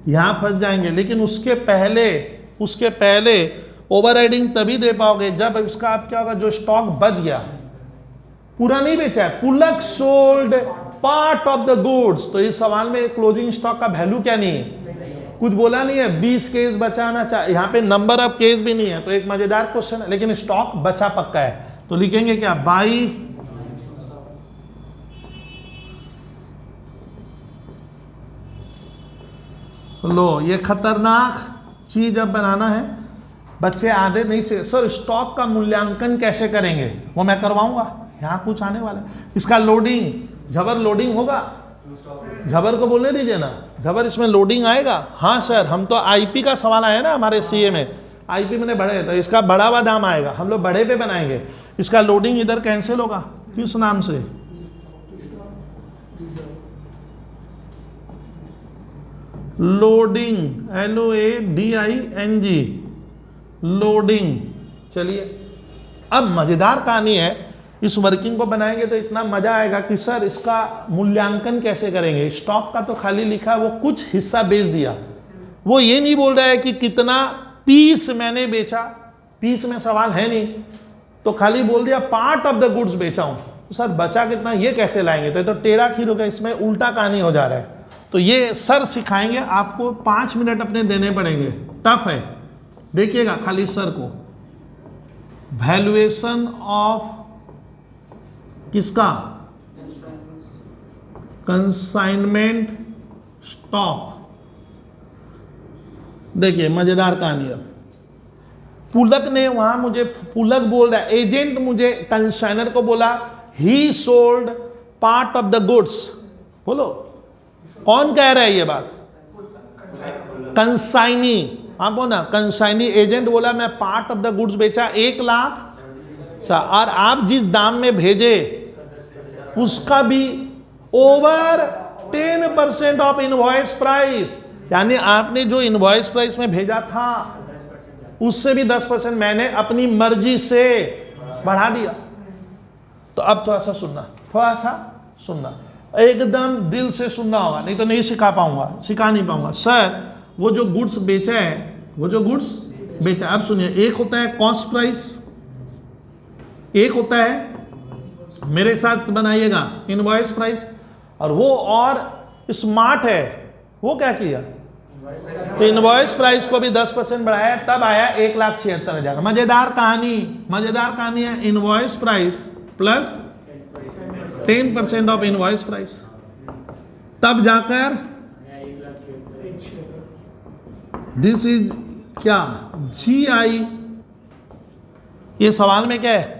यहां फंस जाएंगे। लेकिन उसके पहले ओवर राइडिंग तभी दे पाओगे जब इसका आप क्या होगा, जो स्टॉक बच गया, पूरा नहीं बेचा है, Pulak sold part of the goods. तो इस सवाल में क्लोजिंग स्टॉक का वैल्यू क्या नहीं है, कुछ बोला नहीं है, 20 केस बचाना चाहिए, यहाँ पे नंबर ऑफ केस भी नहीं है, तो एक मजेदार क्वेश्चन है, लेकिन स्टॉक बचा पक्का है। तो लिखेंगे क्या, बाई लो, ये खतरनाक चीज अब बनाना है। बच्चे आधे नहीं से, सर स्टॉक का मूल्यांकन कैसे करेंगे, वो मैं करवाऊंगा, यहाँ कुछ आने वाला है। इसका लोडिंग, झबर लोडिंग होगा, झबर को बोलने दीजिए ना, झबर इसमें लोडिंग आएगा। हाँ सर, हम तो आईपी का सवाल आया ना हमारे सीए में, आईपी मैंने बढ़े, तो इसका बड़ा हुआ दाम आएगा, हम लोग बढ़े पे बनाएंगे। इसका लोडिंग इधर कैंसिल होगा, किस नाम से, लोडिंग, LOADING, लोडिंग। चलिए अब मजेदार कहानी है, इस वर्किंग को बनाएंगे तो इतना मजा आएगा कि सर इसका मूल्यांकन कैसे करेंगे। स्टॉक का तो खाली लिखा, वो कुछ हिस्सा बेच दिया, वो ये नहीं बोल रहा है कि कितना पीस मैंने बेचा, पीस में सवाल है नहीं, तो खाली बोल दिया पार्ट ऑफ द गुड्स बेचा हूं। तो सर बचा कितना, ये कैसे लाएंगे, तो ये तो टेढ़ा खीर का, इसमें उल्टा कहानी हो जा रहा है। तो ये सर सिखाएंगे आपको, 5 मिनट अपने देने पड़ेंगे, टफ है, देखिएगा खाली सर को। वैल्यूएशन ऑफ किसका, कंसाइनमेंट स्टॉक। देखिए मजेदार कहानी है, पुलक ने वहां मुझे, पुलक बोल रहा है, एजेंट मुझे कंसाइनर को बोला ही sold part of the goods. बोलो कौन कह रहा है ये बात, कंसाइनी, आप बोलो ना, कंसाइनी एजेंट बोला मैं पार्ट ऑफ द गुड्स बेचा 1 लाख, और आप जिस दाम में भेजे उसका भी ओवर 10% ऑफ इनवॉइस प्राइस, यानी आपने जो इनवॉइस प्राइस में भेजा था उससे भी 10% मैंने अपनी मर्जी से बढ़ा दिया। तो अब थोड़ा सा सुनना, थोड़ा सा सुनना, एकदम दिल से सुनना होगा, नहीं तो नहीं सिखा पाऊंगा, सिखा नहीं पाऊंगा। सर वो जो गुड्स बेचा है, वो जो गुड्स बेचा, अब सुनिए, एक होता है कॉस्ट प्राइस, एक होता है, मेरे साथ बनाइएगा, इनवॉइस प्राइस, और वो और स्मार्ट है, वो क्या किया, तो इनवॉइस प्राइस को भी 10% बढ़ाया, तब आया 1,76,000। मजेदार कहानी, मजेदार कहानी है, invoice price plus 10% of invoice price, तब जाकर दिस इज क्या, GI। ये सवाल में क्या है,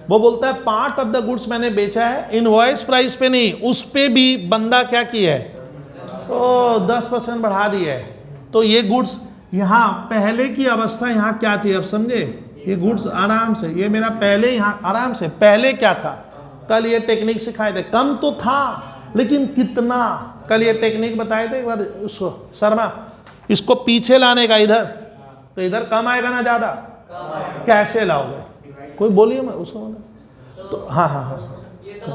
वो बोलता है पार्ट ऑफ द गुड्स मैंने बेचा है, इनवॉइस प्राइस पे नहीं, उस पे भी बंदा क्या किया है, तो 10% बढ़ा दिया है। तो ये गुड्स यहाँ पहले की अवस्था यहाँ क्या थी, अब समझे, ये गुड्स आराम से, ये मेरा पहले यहाँ आराम से, पहले क्या था, कल ये टेक्निक सिखाए थे, कम तो था लेकिन कितना, कल ये टेक्निक बताए थे एक बार उसको, शर्मा, इसको पीछे लाने का इधर, तो इधर कम आएगा ना ज्यादा, कैसे लाओगे, कोई बोलिए मैं उसको, तो हाँ हाँ हाँ, ये तो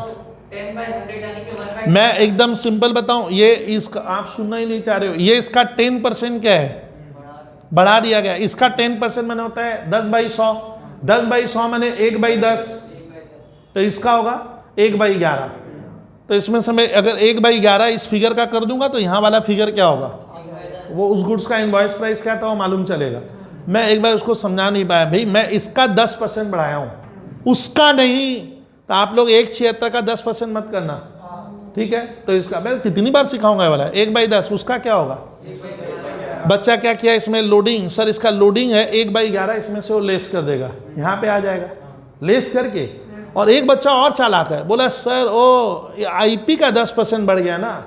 10/100 यानी कि 1/10। मैं एकदम सिंपल बताऊं, ये इसका आप सुनना ही नहीं चाह रहे हो, ये इसका 10% क्या है, बढ़ा दिया गया, इसका 10% मैंने होता है 10/100, 10/100 मैंने 1/10, तो इसका होगा 1/11। तो इसमें से मैं अगर 1/11 इस फिगर का कर दूंगा तो यहाँ वाला फिगर क्या होगा, वो उस गुड्स का इनवॉइस प्राइस क्या था वो मालूम चलेगा। मैं एक बार उसको समझा नहीं पाया, भाई मैं इसका 10% बढ़ाया हूँ, उसका नहीं, तो आप लोग 1,76 का 10% मत करना, ठीक है। तो इसका मैं कितनी बार सिखाऊंगा ये वाला, 1/10, उसका क्या होगा, बच्चा क्या किया इसमें, लोडिंग, सर इसका लोडिंग है 1/11, इसमें से वो लेस कर देगा, यहाँ पे आ जाएगा लेस करके। और एक बच्चा और चालाक है, बोला सर ओ IP का 10% बढ़ गया ना,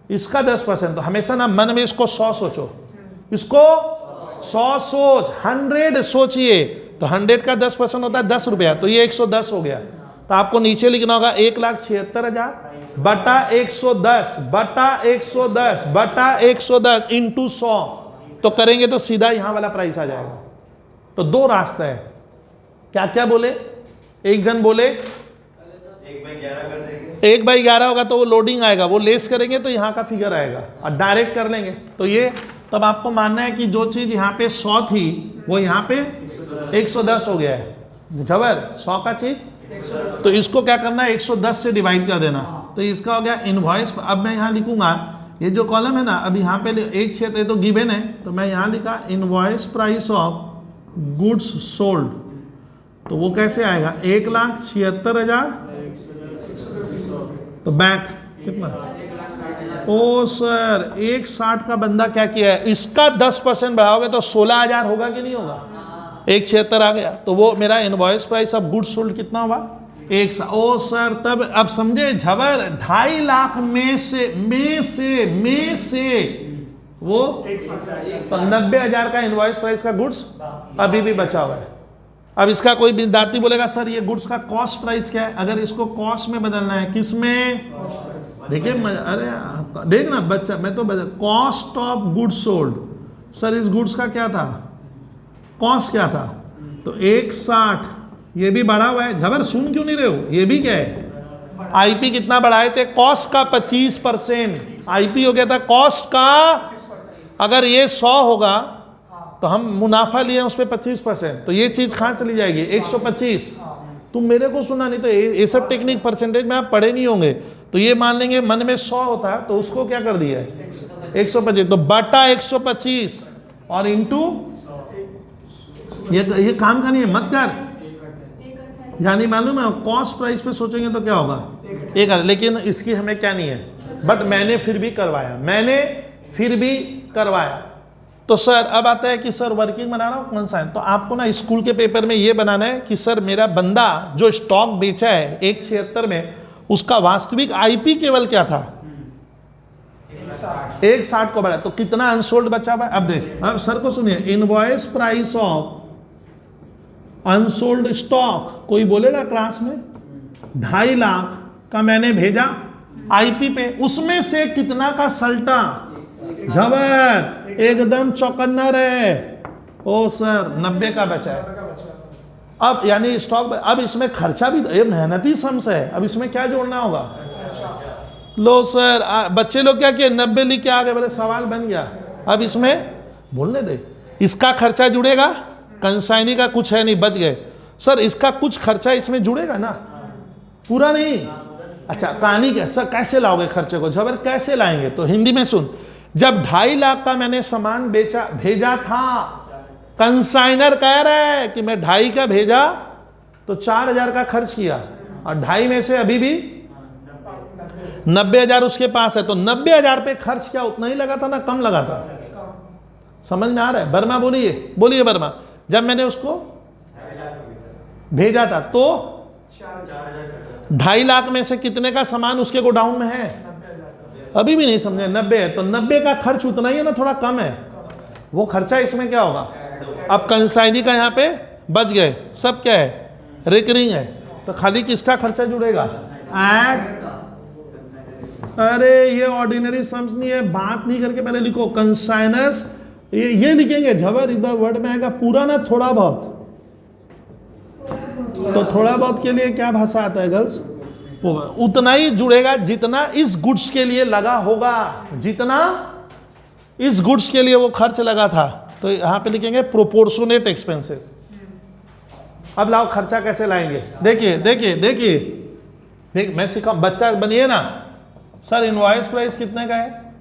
इसका 10%, तो हमेशा ना मन में इसको 100 सोचो, इसको 100 सोच, 100 सोचिए, तो 100 का 10% होता है 10 रुपया, तो ये 110 हो गया। तो आपको नीचे लिखना होगा 1,76,000 बटा 110 बटा 110 बटा 110 इंटू 100, तो करेंगे तो सीधा यहां वाला प्राइस आ जाएगा। तो 2 रास्ता है, क्या क्या बोले, एक जन बोले 1/11 होगा तो वो लोडिंग आएगा, वो लेस करेंगे तो यहाँ का फिगर आएगा, और डायरेक्ट कर लेंगे तो ये, तब आपको मानना है कि जो चीज़ यहाँ पे 100 थी वो यहाँ पे 110 हो गया है, जबर 100 का चीज़, तो इसको क्या करना है 110 से डिवाइड कर देना, तो इसका हो गया इनवॉइस। अब मैं यहाँ लिखूंगा, ये जो कॉलम है ना, अब यहाँ पे 1/6 तो गिवन है, तो मैं यहाँ लिखा invoice price of goods sold, तो वो कैसे आएगा 1,76,000, तो बैक कितना, ओ सर 1,60 का बंदा क्या किया है, इसका 10% बढ़ाओगे तो 16,000 होगा कि नहीं होगा, 1,76 आ गया, तो वो मेरा invoice price of goods sold कितना हुआ, 1,60। ओ सर तब अब समझे झबर, 2.5 लाख में से वो 90,000 का इनवॉइस प्राइस का गुड्स अभी भी बचा हुआ है, अब इसका कोई विद्यार्थी बोलेगा सर ये गुड्स का कॉस्ट प्राइस क्या है, अगर इसको कॉस्ट में बदलना है, किस में, देखिए अरे देखना बच्चा, मैं तो cost of goods sold, sir इस गुड्स का क्या था, कॉस्ट क्या था, तो 160, ये भी बढ़ा हुआ है, झबर सुन क्यों नहीं रहे हो, ये भी क्या है, आईपी कितना बढ़ाए थे, कॉस्ट का 25%, आईपी हो गया था कॉस्ट का, अगर ये 100 होगा तो हम मुनाफा लिए उस पर 25%, तो ये चीज कहाँ चली जाएगी, 125। तुम मेरे को सुना नहीं, तो ये सब टेक्निक परसेंटेज में आप पढ़े नहीं होंगे, तो ये मान लेंगे मन में 100 होता है तो उसको क्या कर दिया है 125, तो बटा 125 और इंटू, ये काम का नहीं है, मत यार, यानी मालूम है कॉस्ट प्राइस पे सोचेंगे तो क्या होगा एक, लेकिन इसकी हमें क्या नहीं है, बट मैंने फिर भी करवाया, तो सर अब आता है कि सर वर्किंग बना रहा हूँ कौन सा है, तो आपको ना स्कूल के पेपर में ये बनाना है कि सर मेरा बंदा जो स्टॉक बेचा है 176 में, उसका वास्तविक आईपी केवल क्या था 160 को बढ़ा, तो कितना अनसोल्ड बचा हुआ है, अब देख, अब सर को सुनिए, invoice price of unsold stock, कोई बोलेगा क्लास में 2.5 लाख का मैंने भेजा आईपी पे, उसमें से कितना का सल्टा, झबर एकदम चौकन्ना रहे, ओ सर 90 का बचा है, अब यानी स्टॉक, अब इसमें खर्चा भी, ये मेहनती सम्स है, अब इसमें क्या जोड़ना होगा, लो सर बच्चे लोग क्या किए 90 लिख के आ गए, बोले सवाल बन गया, अब इसमें बोलने दे, इसका खर्चा जुड़ेगा, कंसाइनी का कुछ है नहीं, बच गए, सर इसका कुछ खर्चा इसमें जुड़ेगा ना, पूरा नहीं, अच्छा कहानी कैसे लाओगे खर्चे को, झबर कैसे लाएंगे, तो हिंदी में सुन, जब 2.5 लाख का मैंने सामान भेजा था, कंसाइनर कह रहा है कि मैं 2.5 का भेजा तो 4,000 का खर्च किया, और 2.5 में से अभी भी 90,000 उसके पास है, तो 90,000 पे खर्च क्या उतना ही लगा था ना कम लगा था, समझ में आ रहा है, वर्मा बोलिए वर्मा, जब मैंने उसको भेजा था तो 2.5 लाख में से कितने का सामान उसके गोडाउन में है, अभी भी नहीं समझे, 90 है, तो 90 का खर्च उतना ही है ना, थोड़ा कम है, वो खर्चा इसमें क्या होगा, अब कंसाइनी का यहाँ पे बच गए, सब क्या है रिकरिंग है, तो खाली किसका खर्चा जुड़ेगा, एड, अरे ये ऑर्डिनरी सम्स नहीं है, बात नहीं करके पहले लिखो कंसाइनर्स, ये लिखेंगे, झबर इधर वर्ड में आएगा पूरा ना थोड़ा बहुत, तो थोड़ा बहुत के लिए क्या भाषा आता है गर्ल्स, उतना ही जुड़ेगा जितना इस गुड्स के लिए लगा होगा, जितना इस गुड्स के लिए वो खर्च लगा था, तो यहां पे लिखेंगे प्रोपोर्शनेट एक्सपेंसेस। अब लाओ खर्चा कैसे लाएंगे, देखिए मैं सिखा, बच्चा बनिए ना, सर इनवॉइस प्राइस कितने का है,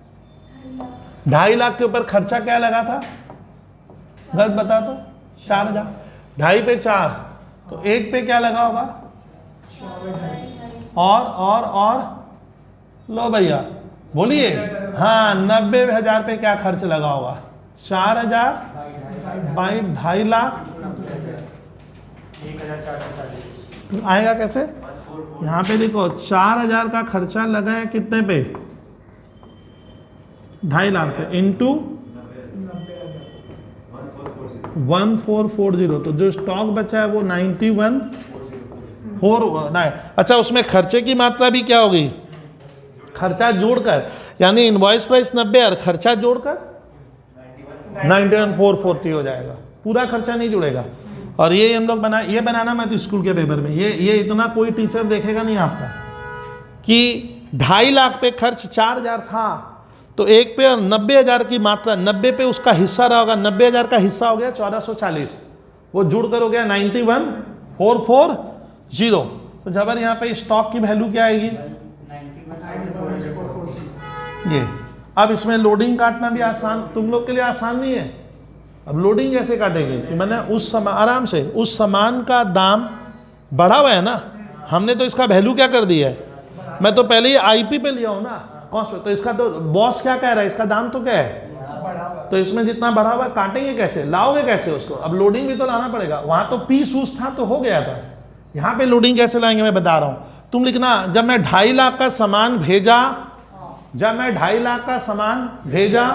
2.5 लाख के ऊपर खर्चा क्या लगा था, गलत बता तो 4,000, 2.5 पे 4, तो 1 पे क्या लगा होगा, और लो भैया बोलिए, हाँ 90,000 पे क्या खर्च लगा होगा, 4,000 बाई 2.5 लाख आएगा कैसे, यहाँ पे देखो 4,000 का खर्चा लगा है कितने पे, 2.5 लाख पे, इंटू 1440, तो जो स्टॉक बचा है वो 91,409, अच्छा उसमें खर्चे की मात्रा भी क्या होगी, खर्चा जोड़कर, यानी इनवॉइस प्राइस 90 और खर्चा जोड़कर 91,440 हो जाएगा, पूरा खर्चा नहीं जुड़ेगा। और ये हम लोग ये बनाना मत स्कूल के पेपर में, ये इतना कोई टीचर देखेगा नहीं आपका कि 2.5 लाख पे खर्च 4,000 था, तो 1 पे और 90,000 की मात्रा, 90 पे उसका हिस्सा रहा होगा, 90,000 का हिस्सा हो गया 1440, वो जुड़कर हो गया 91,440, तो जबर यहाँ पे स्टॉक की वैल्यू क्या आएगी, ये। अब इसमें लोडिंग काटना भी आसान, तुम लोग के लिए आसान नहीं है, अब लोडिंग कैसे काटेंगे कि मैंने उस सामान, आराम से उस सामान का दाम बढ़ा हुआ है ना, हमने तो इसका वैल्यू क्या कर दिया है, मैं तो पहले ही आईपी पे लिया हूं ना कॉस्ट पे, तो इसका तो बॉस क्या कह रहा है, इसका दाम तो क्या है, तो इसमें जितना बढ़ा हुआ काटेंगे कैसे, लाओगे कैसे उसको, अब लोडिंग भी तो लाना पड़ेगा, वहां तो पीस ऊस था तो हो गया था, यहाँ पे लोडिंग कैसे लाएंगे मैं बता रहा हूँ, तुम लिखना जब मैं 2.5 लाख का सामान भेजा,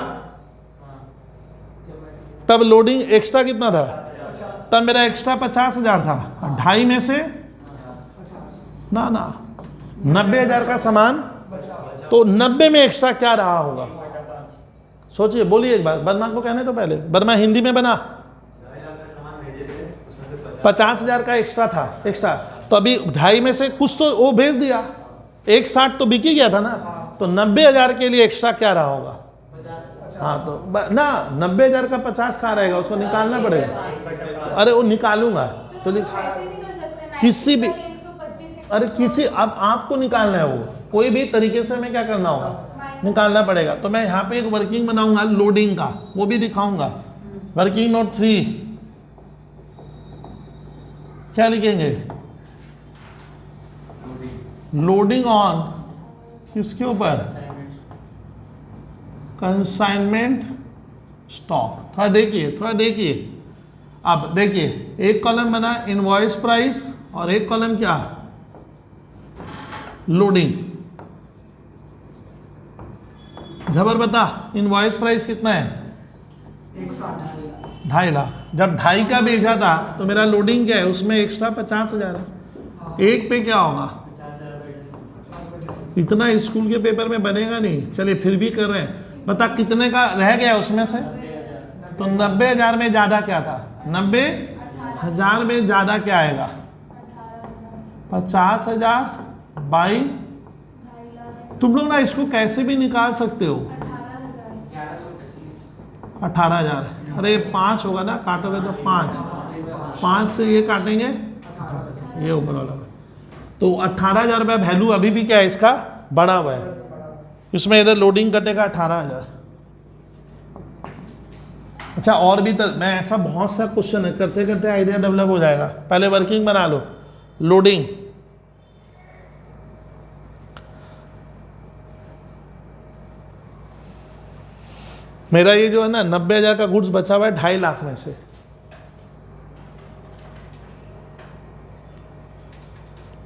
तब लोडिंग एक्स्ट्रा कितना था, तब मेरा एक्स्ट्रा 50,000 था, 2.5 में से ना 90,000 का सामान, तो 90 में एक्स्ट्रा क्या रहा होगा? सोचिए, बोलिए एक बार। वर्मा को कहने तो पहले, वर्मा हिंदी में बना। 50,000 का एक्स्ट्रा था, एक्स्ट्रा तो अभी 2.5 में से कुछ तो वो भेज दिया, 160 तो बिक ही गया था ना, तो 90,000 के लिए एक्स्ट्रा क्या रहा होगा? हाँ तो ना 90,000 का 50 कहाँ रहेगा, उसको निकालना पड़ेगा। तो अरे वो निकालूंगा तो किसी भी, अरे किसी, अब आपको निकालना है, वो कोई भी तरीके से हमें क्या करना होगा, निकालना पड़ेगा। तो मैं यहाँ पे एक वर्किंग बनाऊंगा लोडिंग का, वो भी दिखाऊंगा। वर्किंग नोट 3 क्या लिखेंगे? लोडिंग ऑन किसके ऊपर? Consignment stock. थोड़ा देखिए। अब देखिए, एक कॉलम बना इनवॉइस प्राइस और एक कॉलम क्या, लोडिंग। जबर बता, इनवॉइस प्राइस कितना है? 2.5 लाख। जब 2.5 का बेचा था तो मेरा लोडिंग क्या है, उसमें एक्स्ट्रा 50,000 है। एक पे क्या होगा? इतना स्कूल के पेपर में बनेगा नहीं, चलिए फिर भी कर रहे हैं। बता कितने का रह गया उसमें से? तो 90,000 में ज्यादा क्या था? 90,000 में ज्यादा क्या आएगा? 50,000 बाई, तुम लोग ना इसको कैसे भी निकाल सकते हो। 18,000। अरे 5 होगा ना, काटोगे तो 5 से ये काटेंगे, ये ऊपर वाला। तो 18,000 रुपया वैल्यू अभी भी क्या है इसका, बढ़ा हुआ है। इसमें इधर लोडिंग कटेगा 18,000। अच्छा, और भी मैं ऐसा बहुत सा क्वेश्चन है, करते करते आइडिया डेवलप हो जाएगा। पहले वर्किंग बना लो। लोडिंग, मेरा ये जो है ना 90,000 का गुड्स बचा हुआ है 2.5 लाख में से,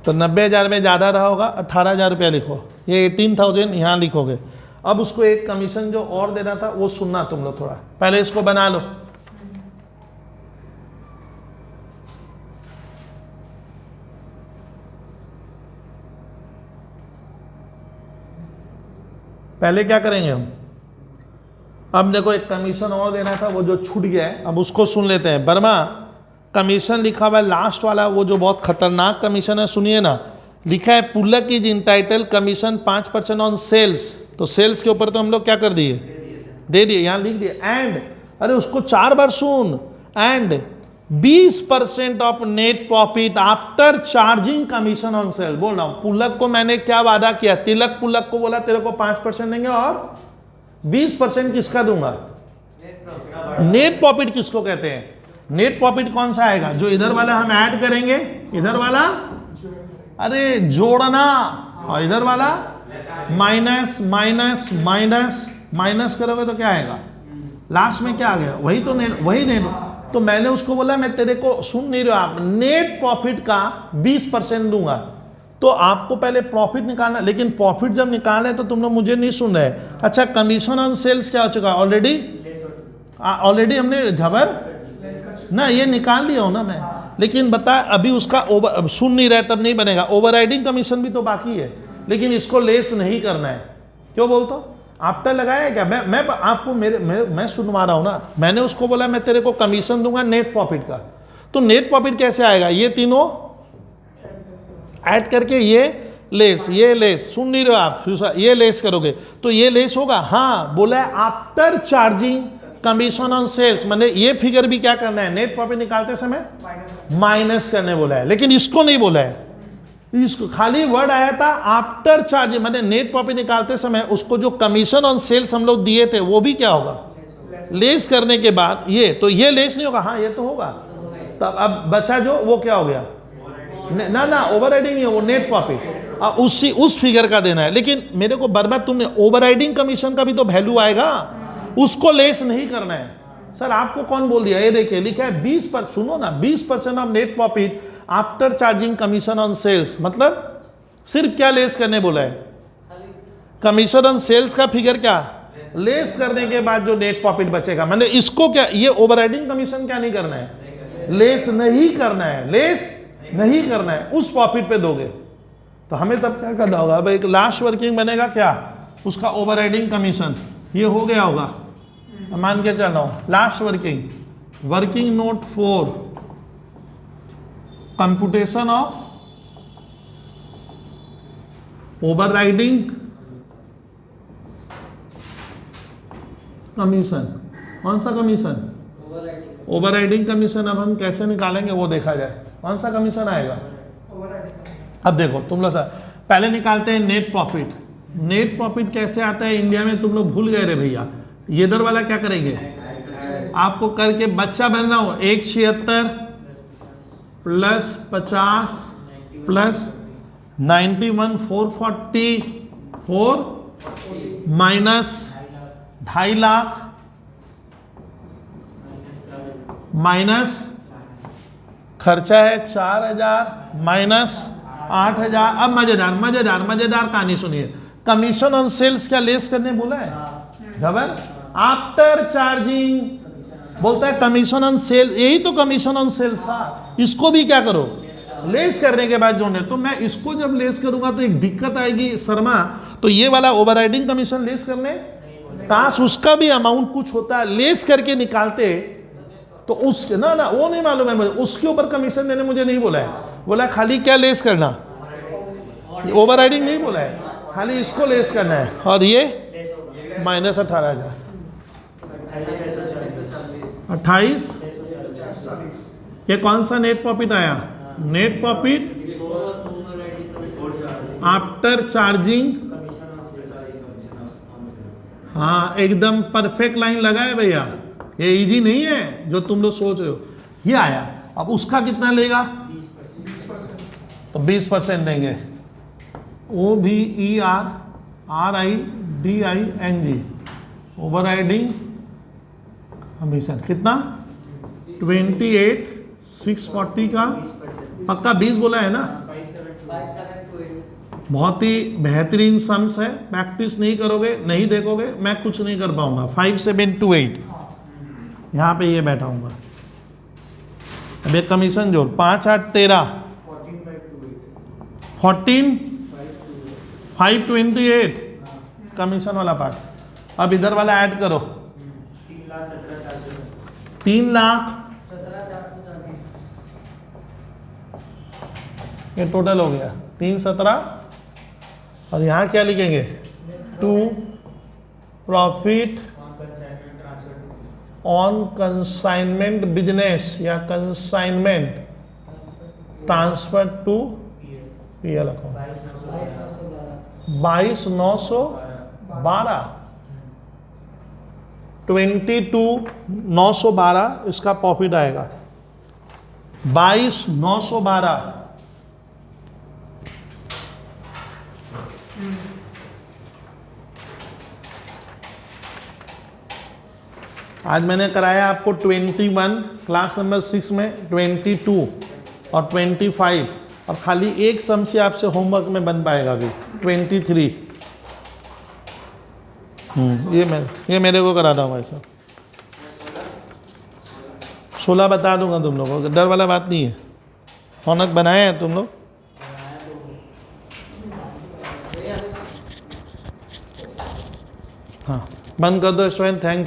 तो 90,000 में ज़्यादा रहा होगा, 18,000 रुपया लिखो। ये 18,000 यहाँ लिखोगे। अब उसको एक कमीशन जो और देना था वो सुनना तुम लोग थोड़ा, पहले इसको बना लो। पहले क्या करेंगे हम, अब देखो एक कमीशन और देना था, वो जो छूट गया है, अब उसको सुन लेते हैं। वर्मा, कमीशन लिखा हुआ है लास्ट वाला, वो जो बहुत खतरनाक कमीशन है, सुनिए ना। लिखा है Pulak is entitle commission 5% on sales. तो सेल्स के ऊपर तो हम लोग क्या कर दिए, दे दिए, यहाँ लिख दिए। एंड, अरे उसको 4 बार सुन। And 20% of net profit after charging commission on sale. बोल रहा हूँ, पुलक को मैंने क्या वादा किया, तिलक पुलक को बोला तेरे को 5% देंगे और 20% किसका दूंगा, नेट प्रॉफिट किसको कहते हैं? नेट प्रॉफिट कौन सा आएगा, जो इधर वाला हम ऐड करेंगे, इधर वाला अरे जोड़ना, और इधर वाला माइनस माइनस माइनस माइनस करोगे तो क्या आएगा, लास्ट में क्या आ गया, वही तो नेट, वही नेट। तो मैंने उसको बोला मैं तेरे को, सुन नहीं रहे हो आप, नेट प्रॉफिट का 20% दूंगा। तो आपको पहले प्रॉफिट निकालना, लेकिन प्रॉफिट जब निकाले तो तुम लोग मुझे नहीं सुन रहे। अच्छा, कमीशन ऑन सेल्स क्या हो चुका ऑलरेडी, ऑलरेडी हमने झबर ना ये निकाल लिया हो ना मैं, लेकिन बता अभी उसका ओवर, सुन नहीं रहे तब नहीं बनेगा। ओवरराइडिंग कमीशन भी तो बाकी है, लेकिन इसको लेस नहीं करना है। क्यों बोलता हूँ, आफ्टर लगाया क्या, मैं आपको मैं सुनवा रहा हूँ ना। मैंने उसको बोला मैं तेरे को कमीशन दूंगा नेट प्रॉफिट का, तो नेट प्रॉफिट कैसे आएगा, ये तीनों ऐड करके ये लेस, सुन नहीं रहे हो आप, ये लेस करोगे तो ये लेस होगा। हाँ बोला है after charging commission on sales, मैंने ये फिगर भी क्या करना है, नेट प्रॉफिट निकालते समय माइनस करने बोला है, लेकिन इसको नहीं बोला है। इसको खाली वर्ड आया था आफ्टर चार्जिंग, मैंने नेट प्रॉफिट निकालते समय उसको जो कमीशन ऑन सेल्स हम लोग दिए थे वो भी क्या होगा, लेस करने के बाद ये, तो ये लेस नहीं होगा, हाँ ये तो होगा। तब अब बचा जो वो क्या हो गया, ना ओवरराइडिंग नहीं है, वो नेट प्रॉफिट उस फिगर का देना है। लेकिन मेरे को बर्बाद, तुमने ओवरराइडिंग कमीशन का भी तो वैल्यू आएगा, उसको लेस नहीं करना है। सर आपको कौन बोल दिया, ये देखिए लिखा है 20%, सुनो ना, 20% of net profit after charging commission on sales, मतलब सिर्फ क्या लेस करने बोला है, कमीशन ऑन सेल्स का फिगर क्या लेस करने के बाद जो नेट प्रॉफिट बचेगा, मतलब इसको क्या, ये ओवरराइडिंग कमीशन क्या नहीं करना है, लेस नहीं करना है, लेस नहीं करना है, उस प्रॉफिट पे दोगे। तो हमें तब क्या करना होगा? अब एक लास्ट वर्किंग बनेगा क्या, उसका ओवरराइडिंग कमीशन, ये हो गया होगा, मान के चल रहा हूं। Last working, working note 4, computation of overriding commission. कौन सा कमीशन? Overriding commission. अब हम कैसे निकालेंगे वो देखा जाए। कौन सा कमीशन आएगा? अब देखो तुम लोग पहले निकालते हैं नेट प्रॉफिट। नेट प्रॉफिट कैसे आता है इंडिया में, तुम लोग भूल गए रे भैया। ये इधर वाला क्या करेंगे, आपको करके बच्चा बन रहा हूं, 176 plus 50 plus 91 444 minus 2.5 lakh minus खर्चा है 4000 माइनस 8000। अब मजेदार मजेदार मजेदार कहानी सुनिए। कमीशन ऑन सेल्स क्या लेस करने बोला है? जबर आफ्टर चार्जिंग बोलता है कमीशन ऑन सेल, यही तो कमीशन ऑन सेल्स था। इसको भी क्या करो, लेस करने के बाद जोड़ने। तो मैं इसको जब लेस करूंगा तो एक दिक्कत आएगी शर्मा, तो ये वाला ओवरराइडिंग कमीशन लेस करने, काश उसका भी अमाउंट कुछ होता है, लेस करके निकालते तो उसके ना ना वो नहीं मालूम है मुझे, उसके ऊपर कमीशन देने मुझे नहीं बोला है। बोला खाली क्या लेस करना, ओवरराइडिंग नहीं बोला है, खाली इसको लेस करना है। और ये माइनस 18,000 28। ये कौन सा नेट प्रॉफिट आया? Net profit after charging. हाँ एकदम परफेक्ट लाइन लगा है भैया, ये इजी नहीं है जो तुम लोग सोच रहे हो। ये आया, अब उसका कितना लेगा? 20% देंगे। OVERRIDING ओवरराइडिंग कमीशन कितना? 28,640 का पक्का 20 बोला है ना। बहुत ही बेहतरीन सम्स है, प्रैक्टिस नहीं करोगे नहीं देखोगे मैं कुछ नहीं कर पाऊंगा। 5728 यहाँ पे ये बैठाऊंगा। अब एक कमीशन जोड़, 5 8 13 14,528 कमीशन वाला पार्ट। अब इधर वाला ऐड करो, 3,17,440 ये टोटल हो गया 317। और यहाँ क्या लिखेंगे? 2 प्रॉफिट ऑन कंसाइनमेंट बिजनेस या consignment transfer to PL account. 22,912 22,912 इसका प्रॉफिट आएगा। 22,912 आज मैंने कराया आपको 21 क्लास नंबर 6 में, 22 और 25 और खाली एक सम से आपसे होमवर्क में बन पाएगा अभी 23। ये मेरे को करा हूँ ऐसा। 16 बता दूंगा तुम लोगों को, डर वाला बात नहीं है। होमवर्क बनाए हैं तुम लोग? हाँ बंद कर दो स्टूडेंट, थैंक यू।